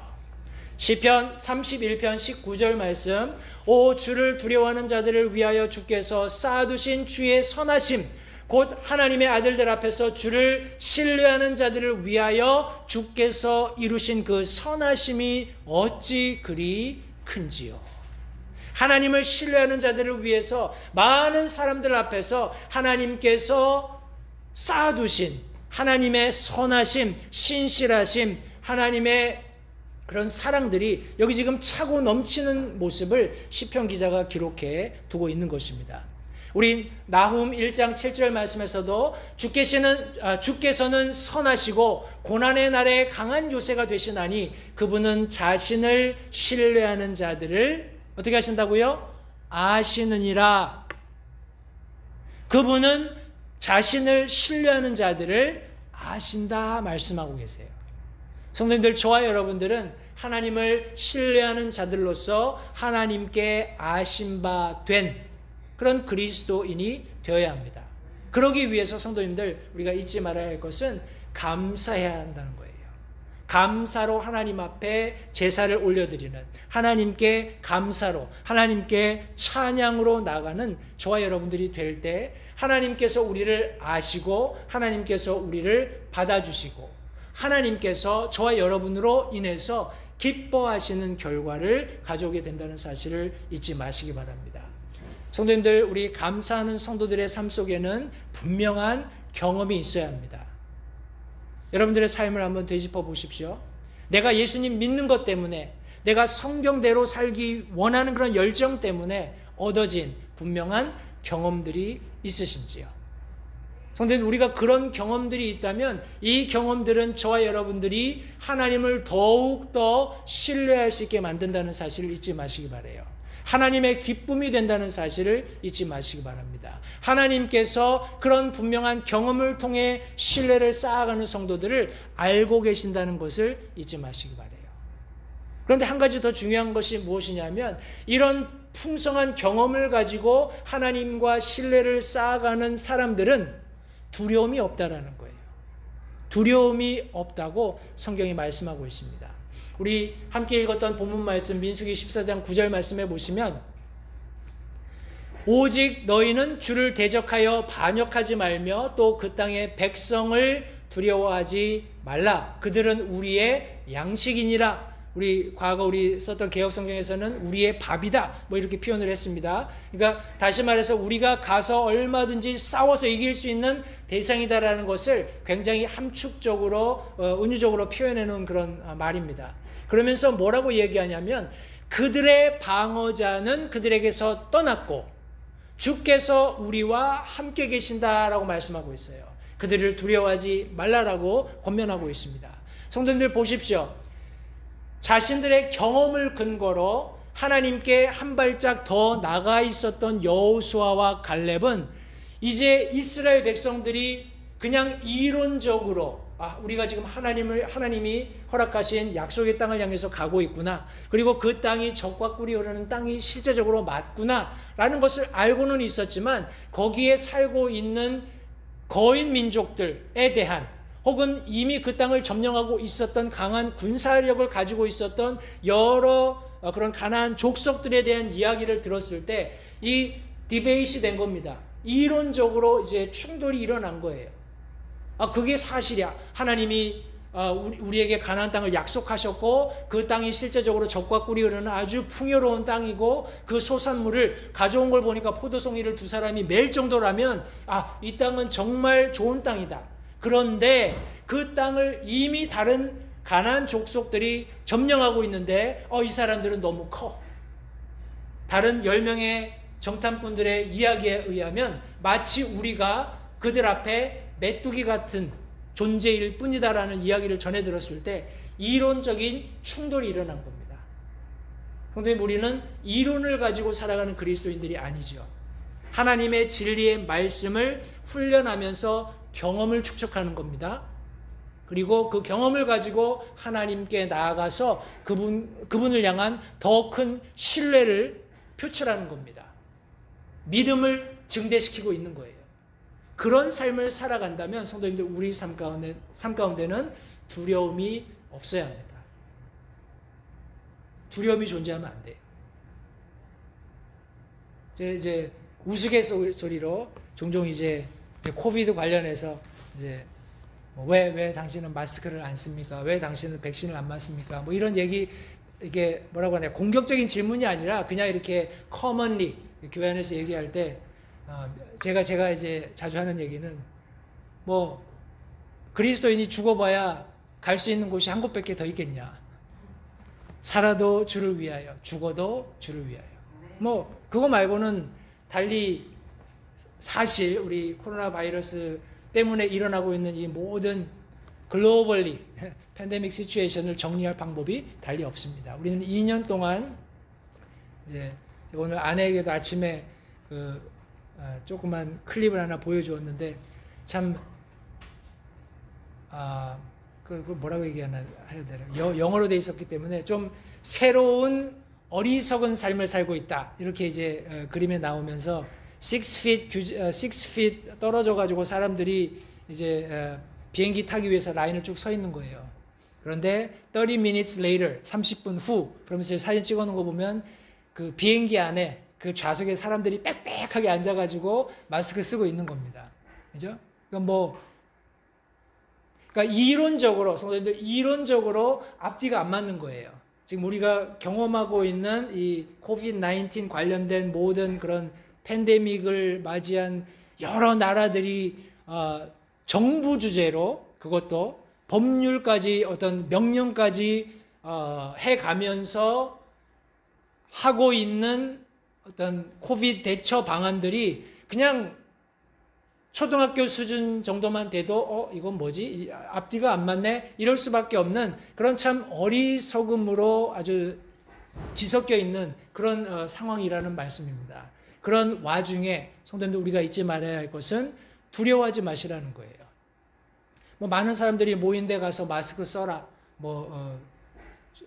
시편 31편 19절 말씀, 오 주를 두려워하는 자들을 위하여 주께서 쌓아두신 주의 선하심, 곧 하나님의 아들들 앞에서 주를 신뢰하는 자들을 위하여 주께서 이루신 그 선하심이 어찌 그리 큰지요. 하나님을 신뢰하는 자들을 위해서 많은 사람들 앞에서 하나님께서 쌓아두신 하나님의 선하심, 신실하심, 하나님의 그런 사랑들이 여기 지금 차고 넘치는 모습을 시편 기자가 기록해 두고 있는 것입니다. 우리 나훔 1장 7절 말씀에서도 주께서는 선하시고 고난의 날에 강한 요새가 되시나니 그분은 자신을 신뢰하는 자들을 어떻게 하신다고요? 아시느니라. 그분은 자신을 신뢰하는 자들을 아신다 말씀하고 계세요. 성도님들, 저와 여러분들은 하나님을 신뢰하는 자들로서 하나님께 아신 바 된 그런 그리스도인이 되어야 합니다. 그러기 위해서 성도님들, 우리가 잊지 말아야 할 것은 감사해야 한다는 거예요. 감사로 하나님 앞에 제사를 올려드리는, 하나님께 감사로, 하나님께 찬양으로 나가는 저와 여러분들이 될 때 하나님께서 우리를 아시고 하나님께서 우리를 받아주시고 하나님께서 저와 여러분으로 인해서 기뻐하시는 결과를 가져오게 된다는 사실을 잊지 마시기 바랍니다. 성도님들, 우리 감사하는 성도들의 삶 속에는 분명한 경험이 있어야 합니다. 여러분들의 삶을 한번 되짚어 보십시오. 내가 예수님 믿는 것 때문에, 내가 성경대로 살기 원하는 그런 열정 때문에 얻어진 분명한 경험들이 있으신지요? 성도님, 우리가 그런 경험들이 있다면 이 경험들은 저와 여러분들이 하나님을 더욱더 신뢰할 수 있게 만든다는 사실을 잊지 마시기 바라요. 하나님의 기쁨이 된다는 사실을 잊지 마시기 바랍니다. 하나님께서 그런 분명한 경험을 통해 신뢰를 쌓아가는 성도들을 알고 계신다는 것을 잊지 마시기 바라요. 그런데 한 가지 더 중요한 것이 무엇이냐면, 이런 풍성한 경험을 가지고 하나님과 신뢰를 쌓아가는 사람들은 두려움이 없다라는 거예요. 두려움이 없다고 성경이 말씀하고 있습니다. 우리 함께 읽었던 본문 말씀 민수기 14장 9절 말씀에 보시면, 오직 너희는 주를 대적하여 반역하지 말며 또 그 땅의 백성을 두려워하지 말라. 그들은 우리의 양식이니라. 우리 과거 우리 썼던 개혁 성경에서는 우리의 밥이다 뭐 이렇게 표현을 했습니다. 그러니까 다시 말해서 우리가 가서 얼마든지 싸워서 이길 수 있는 대상이다라는 것을 굉장히 함축적으로 은유적으로 표현해 놓은 그런 말입니다. 그러면서 뭐라고 얘기하냐면, 그들의 방어자는 그들에게서 떠났고 주께서 우리와 함께 계신다라고 말씀하고 있어요. 그들을 두려워하지 말라라고 권면하고 있습니다. 성도님들 보십시오. 자신들의 경험을 근거로 하나님께 한 발짝 더 나가 있었던 여호수아와 갈렙은 이제 이스라엘 백성들이 그냥 이론적으로 우리가 지금 하나님이 허락하신 약속의 땅을 향해서 가고 있구나, 그리고 그 땅이 적과 꿀이 흐르는 땅이 실제적으로 맞구나 라는 것을 알고는 있었지만, 거기에 살고 있는 거인 민족들에 대한, 혹은 이미 그 땅을 점령하고 있었던 강한 군사력을 가지고 있었던 여러 그런 가나안 족속들에 대한 이야기를 들었을 때 이 디베이트이 된 겁니다. 이론적으로 이제 충돌이 일어난 거예요. 그게 사실이야. 하나님이 우리에게 가나안 땅을 약속하셨고 그 땅이 실제적으로 적과 꿀이 흐르는 아주 풍요로운 땅이고, 그 소산물을 가져온 걸 보니까 포도송이를 두 사람이 맬 정도라면 이 땅은 정말 좋은 땅이다. 그런데 그 땅을 이미 다른 가나안 족속들이 점령하고 있는데 이 사람들은 너무 커. 다른 10명의 정탐꾼들의 이야기에 의하면 마치 우리가 그들 앞에 메뚜기 같은 존재일 뿐이다라는 이야기를 전해 들었을 때 이론적인 충돌이 일어난 겁니다. 그런데 우리는 이론을 가지고 살아가는 그리스도인들이 아니죠. 하나님의 진리의 말씀을 훈련하면서 경험을 축적하는 겁니다. 그리고 그 경험을 가지고 하나님께 나아가서 그분을 향한 더 큰 신뢰를 표출하는 겁니다. 믿음을 증대시키고 있는 거예요. 그런 삶을 살아간다면 성도님들, 우리 삶 가운데는 두려움이 없어야 합니다. 두려움이 존재하면 안 돼요. 이제 우스갯소리로 종종 이제 코비드 관련해서 이제 왜 당신은 마스크를 안 씁니까? 왜 당신은 백신을 안 맞습니까? 뭐 이런 얘기, 이게 뭐라고 하냐, 공격적인 질문이 아니라 그냥 이렇게 커먼리 교회 안에서 얘기할 때 제가 이제 자주 하는 얘기는 뭐 그리스도인이 죽어봐야 갈 수 있는 곳이 한 곳밖에 더 있겠냐? 살아도 주를 위하여, 죽어도 주를 위하여. 뭐 그거 말고는 달리 사실 우리 코로나 바이러스 때문에 일어나고 있는 이 모든 글로벌리 팬데믹 시츄에이션을 정리할 방법이 달리 없습니다. 우리는 2년 동안 이제 오늘 아내에게도 아침에 조그만 클립을 하나 보여주었는데 참 그 뭐라고 해야 되나, 영어로 돼 있었기 때문에 좀 새로운 어리석은 삶을 살고 있다, 이렇게 이제 그림에 나오면서 6feet 떨어져 가지고 사람들이 이제 비행기 타기 위해서 라인을 쭉 서 있는 거예요. 그런데 30 minutes later, 30분 후, 그러면서 사진 찍어 놓은 거 보면 그 비행기 안에 그 좌석에 사람들이 빽빽하게 앉아 가지고 마스크 쓰고 있는 겁니다. 그죠? 그러니까 이론적으로, 성도님들, 이론적으로 앞뒤가 안 맞는 거예요. 지금 우리가 경험하고 있는 이 코비드-19 관련된 모든 그런 팬데믹을 맞이한 여러 나라들이 정부 주제로, 그것도 법률까지, 어떤 명령까지 해가면서 하고 있는 어떤 코비드 대처 방안들이 그냥 초등학교 수준 정도만 돼도 이건 뭐지? 앞뒤가 안 맞네? 이럴 수밖에 없는 그런 참 어리석음으로 아주 뒤섞여 있는 그런 상황이라는 말씀입니다. 그런 와중에 성도님들, 우리가 잊지 말아야 할 것은 두려워하지 마시라는 거예요. 뭐 많은 사람들이 모인 데 가서 마스크 써라.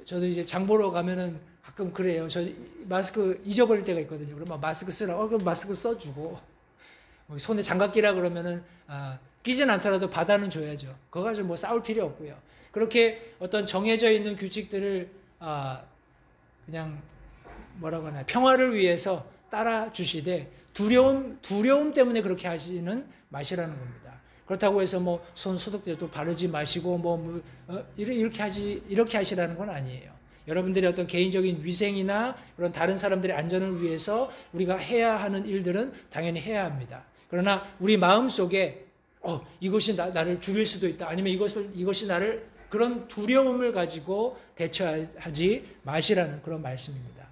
저도 이제 장 보러 가면은 가끔 그래요. 저 마스크 잊어버릴 때가 있거든요. 그러면 마스크 쓰라. 그럼 마스크 써주고. 손에 장갑 끼라 그러면은 끼진 않더라도 받아는 줘야죠. 그거 가지고 뭐 싸울 필요 없고요. 그렇게 어떤 정해져 있는 규칙들을 그냥 뭐라고 하나, 평화를 위해서 따라 주시되 두려움 때문에 그렇게 하시는 마시라는 겁니다. 그렇다고 해서 뭐 손 소독제도 바르지 마시고 이렇게 하시라는 건 아니에요. 여러분들의 어떤 개인적인 위생이나 그런 다른 사람들의 안전을 위해서 우리가 해야 하는 일들은 당연히 해야 합니다. 그러나 우리 마음속에 이것이 나를 죽일 수도 있다, 아니면 이것이 나를, 그런 두려움을 가지고 대처하지 마시라는 그런 말씀입니다.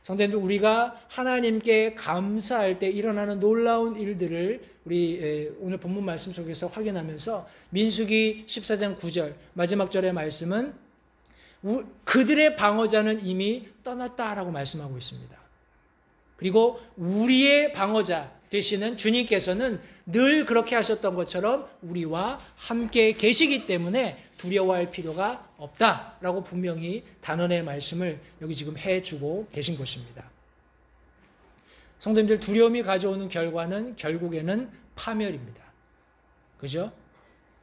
성도님들, 우리가 하나님께 감사할 때 일어나는 놀라운 일들을 우리 오늘 본문 말씀 속에서 확인하면서 민수기 14장 9절 마지막 절의 말씀은 그들의 방어자는 이미 떠났다라고 말씀하고 있습니다. 그리고 우리의 방어자 되시는 주님께서는 늘 그렇게 하셨던 것처럼 우리와 함께 계시기 때문에 두려워할 필요가 없다라고 분명히 단언의 말씀을 여기 지금 해주고 계신 것입니다. 성도님들, 두려움이 가져오는 결과는 결국에는 파멸입니다. 그죠?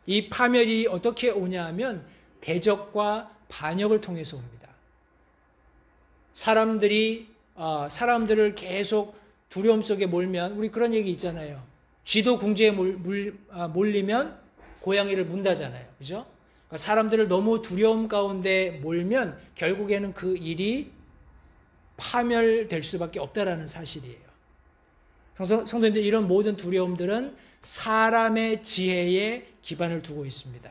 이 파멸이 어떻게 오냐 하면 대적과 반역을 통해서 옵니다. 사람들을 계속 두려움 속에 몰면, 우리 그런 얘기 있잖아요. 쥐도 궁지에 몰리면 고양이를 문다잖아요. 그죠? 그러니까 사람들을 너무 두려움 가운데 몰면 결국에는 그 일이 파멸될 수밖에 없다라는 사실이에요. 성도님들, 이런 모든 두려움들은 사람의 지혜에 기반을 두고 있습니다.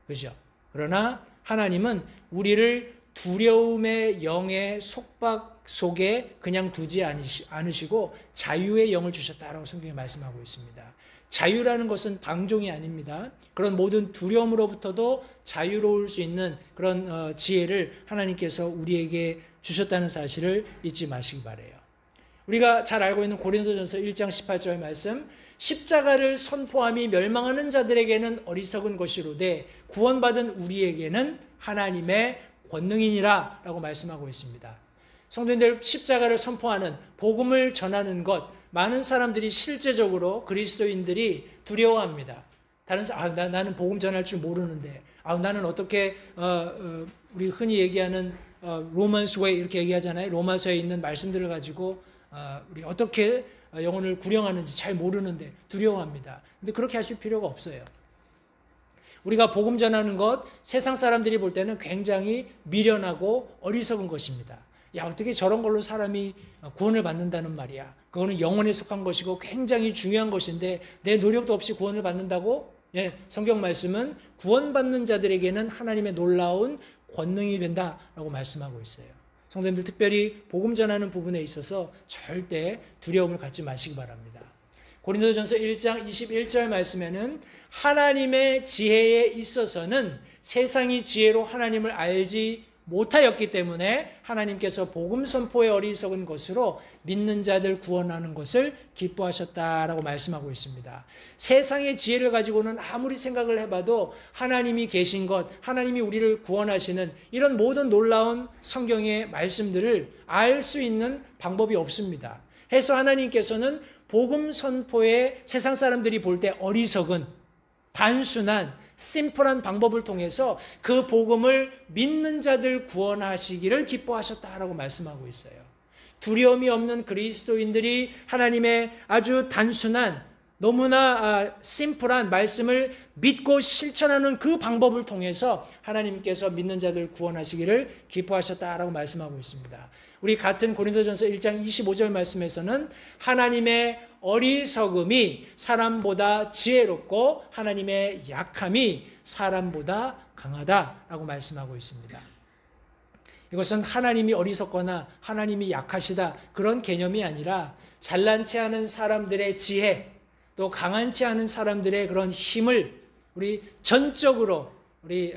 그죠? 그러나 하나님은 우리를 두려움의 영의 속박 속에 그냥 두지 않으시고 자유의 영을 주셨다라고 성경에 말씀하고 있습니다. 자유라는 것은 방종이 아닙니다. 그런 모든 두려움으로부터도 자유로울 수 있는 그런 지혜를 하나님께서 우리에게 주셨다는 사실을 잊지 마시기 바라요. 우리가 잘 알고 있는 고린도전서 1장 18절 말씀, 십자가를 선포함이 멸망하는 자들에게는 어리석은 것이로되 구원받은 우리에게는 하나님의 권능이니라 라고 말씀하고 있습니다. 성도님들, 십자가를 선포하는, 복음을 전하는 것, 많은 사람들이 실제적으로 그리스도인들이 두려워합니다. 다른 사람, 나는 복음 전할 줄 모르는데, 나는 어떻게 우리 흔히 얘기하는 로만스 웨이 이렇게 얘기하잖아요. 로마서에 있는 말씀들을 가지고 우리 어떻게 영혼을 구령하는지 잘 모르는데 두려워합니다. 근데 그렇게 하실 필요가 없어요. 우리가 복음 전하는 것 세상 사람들이 볼 때는 굉장히 미련하고 어리석은 것입니다. 야, 어떻게 저런 걸로 사람이 구원을 받는다는 말이야. 그거는 영혼에 속한 것이고 굉장히 중요한 것인데 내 노력도 없이 구원을 받는다고? 예, 성경 말씀은 구원받는 자들에게는 하나님의 놀라운 권능이 된다라고 말씀하고 있어요. 성도님들 특별히 복음 전하는 부분에 있어서 절대 두려움을 갖지 마시기 바랍니다. 고린도전서 1장 21절 말씀에는 하나님의 지혜에 있어서는 세상이 지혜로 하나님을 알지 못하였기 때문에 하나님께서 복음 선포에 어리석은 것으로 믿는 자들 구원하는 것을 기뻐하셨다라고 말씀하고 있습니다. 세상의 지혜를 가지고는 아무리 생각을 해봐도 하나님이 계신 것, 하나님이 우리를 구원하시는 이런 모든 놀라운 성경의 말씀들을 알 수 있는 방법이 없습니다. 해서 하나님께서는 복음 선포에 세상 사람들이 볼 때 어리석은 단순한 심플한 방법을 통해서 그 복음을 믿는 자들 구원하시기를 기뻐하셨다라고 말씀하고 있어요. 두려움이 없는 그리스도인들이 하나님의 아주 단순한 너무나 심플한 말씀을 믿고 실천하는 그 방법을 통해서 하나님께서 믿는 자들 구원하시기를 기뻐하셨다라고 말씀하고 있습니다. 우리 같은 고린도전서 1장 25절 말씀에서는 하나님의 어리석음이 사람보다 지혜롭고 하나님의 약함이 사람보다 강하다라고 말씀하고 있습니다. 이것은 하나님이 어리석거나 하나님이 약하시다 그런 개념이 아니라 잘난 체 하는 사람들의 지혜 또 강한 체 하는 사람들의 그런 힘을 우리 전적으로 우리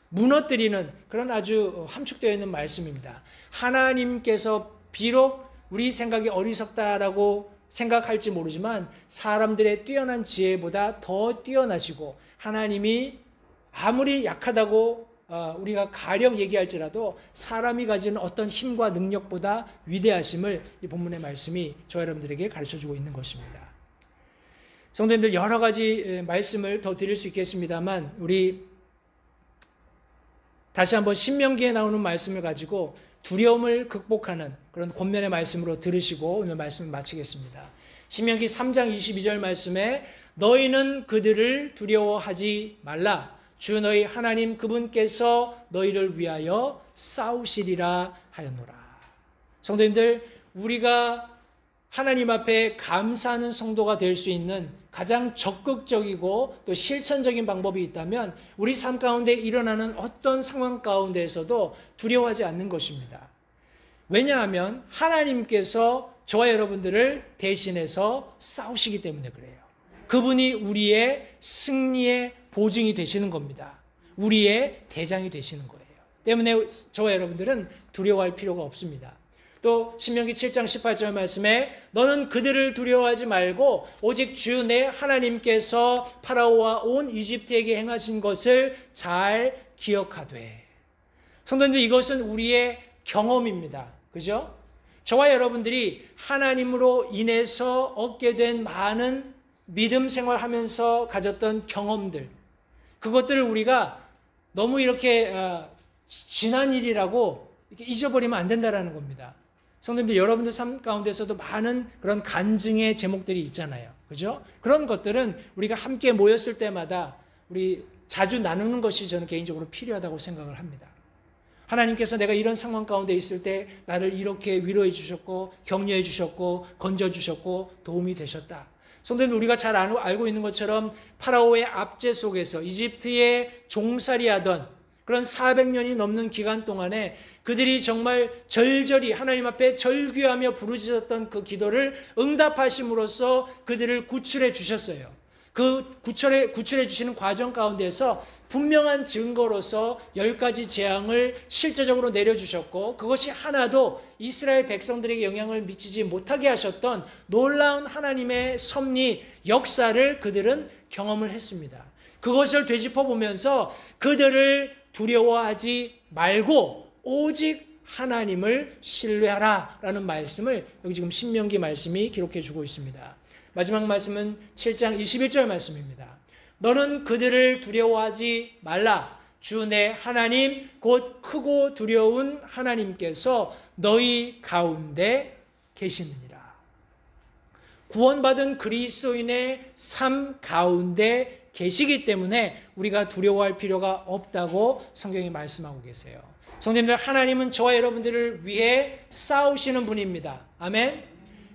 무너뜨리는 그런 아주 함축되어 있는 말씀입니다. 하나님께서 비록 우리 생각이 어리석다라고 생각할지 모르지만 사람들의 뛰어난 지혜보다 더 뛰어나시고 하나님이 아무리 약하다고 우리가 가령 얘기할지라도 사람이 가지는 어떤 힘과 능력보다 위대하심을 이 본문의 말씀이 저 여러분들에게 가르쳐주고 있는 것입니다. 성도님들 여러 가지 말씀을 더 드릴 수 있겠습니다만 우리 다시 한번 신명기에 나오는 말씀을 가지고 두려움을 극복하는 그런 권면의 말씀으로 들으시고 오늘 말씀을 마치겠습니다. 신명기 3장 22절 말씀에 너희는 그들을 두려워하지 말라. 주 너희 하나님 그분께서 너희를 위하여 싸우시리라 하였노라. 성도님들 우리가 하나님 앞에 감사하는 성도가 될 수 있는 가장 적극적이고 또 실천적인 방법이 있다면 우리 삶 가운데 일어나는 어떤 상황 가운데에서도 두려워하지 않는 것입니다. 왜냐하면 하나님께서 저와 여러분들을 대신해서 싸우시기 때문에 그래요. 그분이 우리의 승리의 보증이 되시는 겁니다. 우리의 대장이 되시는 거예요. 때문에 저와 여러분들은 두려워할 필요가 없습니다. 또 신명기 7장 18절 말씀에 너는 그들을 두려워하지 말고 오직 주 내 하나님께서 파라오와 온 이집트에게 행하신 것을 잘 기억하되. 성도님들 이것은 우리의 경험입니다. 그죠? 저와 여러분들이 하나님으로 인해서 얻게 된 많은 믿음 생활하면서 가졌던 경험들 그것들을 우리가 너무 이렇게 지난 일이라고 이렇게 잊어버리면 안 된다는 겁니다. 성도님들 여러분들 삶 가운데서도 많은 그런 간증의 제목들이 있잖아요. 그죠? 그런 것들은 우리가 함께 모였을 때마다 우리 자주 나누는 것이 저는 개인적으로 필요하다고 생각을 합니다. 하나님께서 내가 이런 상황 가운데 있을 때 나를 이렇게 위로해 주셨고 격려해 주셨고 건져 주셨고 도움이 되셨다. 성도님 우리가 잘 알고 있는 것처럼 파라오의 압제 속에서 이집트에 종살이하던 그런 400년이 넘는 기간 동안에 그들이 정말 절절히 하나님 앞에 절규하며 부르짖었던 그 기도를 응답하심으로써 그들을 구출해 주셨어요. 그 구출해 주시는 과정 가운데서 분명한 증거로서 10가지 재앙을 실제적으로 내려주셨고 그것이 하나도 이스라엘 백성들에게 영향을 미치지 못하게 하셨던 놀라운 하나님의 섭리 역사를 그들은 경험을 했습니다. 그것을 되짚어보면서 그들을 두려워하지 말고 오직 하나님을 신뢰하라 라는 말씀을 여기 지금 신명기 말씀이 기록해 주고 있습니다. 마지막 말씀은 7장 21절 말씀입니다. 너는 그들을 두려워하지 말라. 주 내 하나님 곧 크고 두려운 하나님께서 너희 가운데 계시느니라. 구원받은 그리스도인의 삶 가운데 계시기 때문에 우리가 두려워할 필요가 없다고 성경이 말씀하고 계세요. 성도님들, 하나님은 저와 여러분들을 위해 싸우시는 분입니다. 아멘.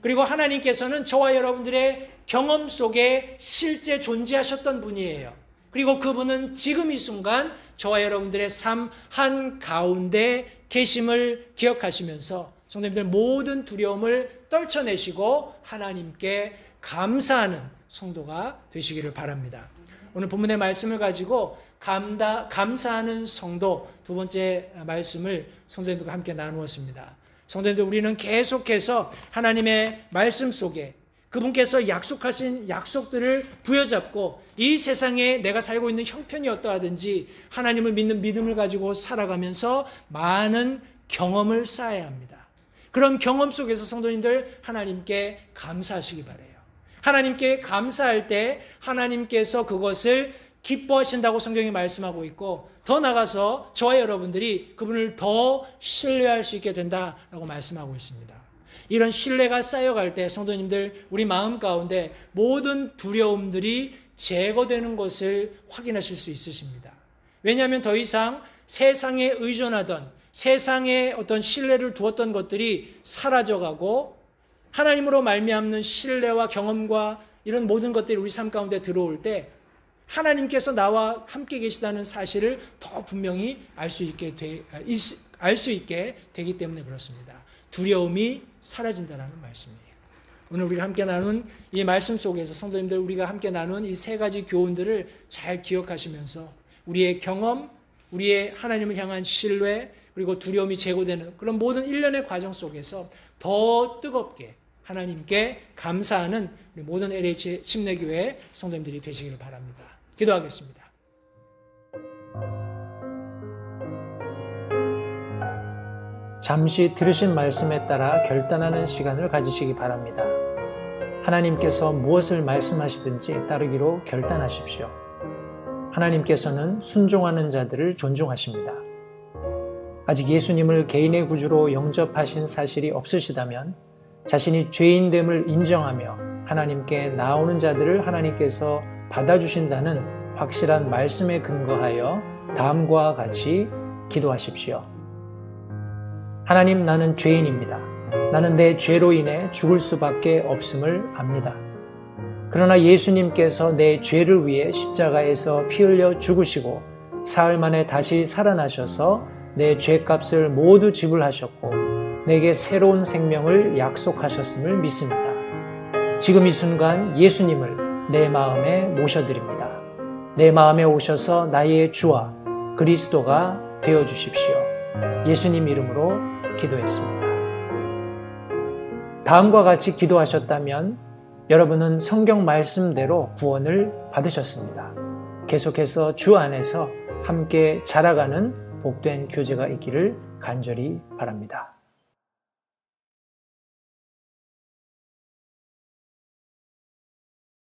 그리고 하나님께서는 저와 여러분들의 경험 속에 실제 존재하셨던 분이에요. 그리고 그분은 지금 이 순간 저와 여러분들의 삶 한가운데 계심을 기억하시면서 성도님들 모든 두려움을 떨쳐내시고 하나님께 감사하는 성도가 되시기를 바랍니다. 오늘 본문의 말씀을 가지고 감사하는 성도 두 번째 말씀을 성도님들과 함께 나누었습니다. 성도님들, 우리는 계속해서 하나님의 말씀 속에 그분께서 약속하신 약속들을 부여잡고 이 세상에 내가 살고 있는 형편이 어떠하든지 하나님을 믿는 믿음을 가지고 살아가면서 많은 경험을 쌓아야 합니다. 그런 경험 속에서 성도님들 하나님께 감사하시기 바라요. 하나님께 감사할 때 하나님께서 그것을 기뻐하신다고 성경이 말씀하고 있고, 더 나아가서 저와 여러분들이 그분을 더 신뢰할 수 있게 된다라고 말씀하고 있습니다. 이런 신뢰가 쌓여갈 때 성도님들, 우리 마음 가운데 모든 두려움들이 제거되는 것을 확인하실 수 있으십니다. 왜냐하면 더 이상 세상에 의존하던, 세상에 어떤 신뢰를 두었던 것들이 사라져가고 하나님으로 말미암는 신뢰와 경험과 이런 모든 것들이 우리 삶 가운데 들어올 때 하나님께서 나와 함께 계시다는 사실을 더 분명히 알 수 있게 되기 때문에 그렇습니다. 두려움이 사라진다는 말씀이에요. 오늘 우리가 함께 나눈 이 말씀 속에서 성도님들, 우리가 함께 나눈 이 세 가지 교훈들을 잘 기억하시면서 우리의 경험, 우리의 하나님을 향한 신뢰, 그리고 두려움이 제거되는 그런 모든 일련의 과정 속에서 더 뜨겁게 하나님께 감사하는 우리 모든 LH 침례교회 성도님들이 되시기를 바랍니다. 기도하겠습니다. 잠시 들으신 말씀에 따라 결단하는 시간을 가지시기 바랍니다. 하나님께서 무엇을 말씀하시든지 따르기로 결단하십시오. 하나님께서는 순종하는 자들을 존중하십니다. 아직 예수님을 개인의 구주로 영접하신 사실이 없으시다면 자신이 죄인됨을 인정하며 하나님께 나오는 자들을 하나님께서 받아주신다는 확실한 말씀에 근거하여 다음과 같이 기도하십시오. 하나님, 나는 죄인입니다. 나는 내 죄로 인해 죽을 수밖에 없음을 압니다. 그러나 예수님께서 내 죄를 위해 십자가에서 피 흘려 죽으시고 사흘 만에 다시 살아나셔서 내 죄값을 모두 지불하셨고 내게 새로운 생명을 약속하셨음을 믿습니다. 지금 이 순간 예수님을 내 마음에 모셔드립니다. 내 마음에 오셔서 나의 주와 그리스도가 되어주십시오. 예수님 이름으로 기도했습니다. 다음과 같이 기도하셨다면 여러분은 성경 말씀대로 구원을 받으셨습니다. 계속해서 주 안에서 함께 자라가는 복된 교제가 있기를 간절히 바랍니다.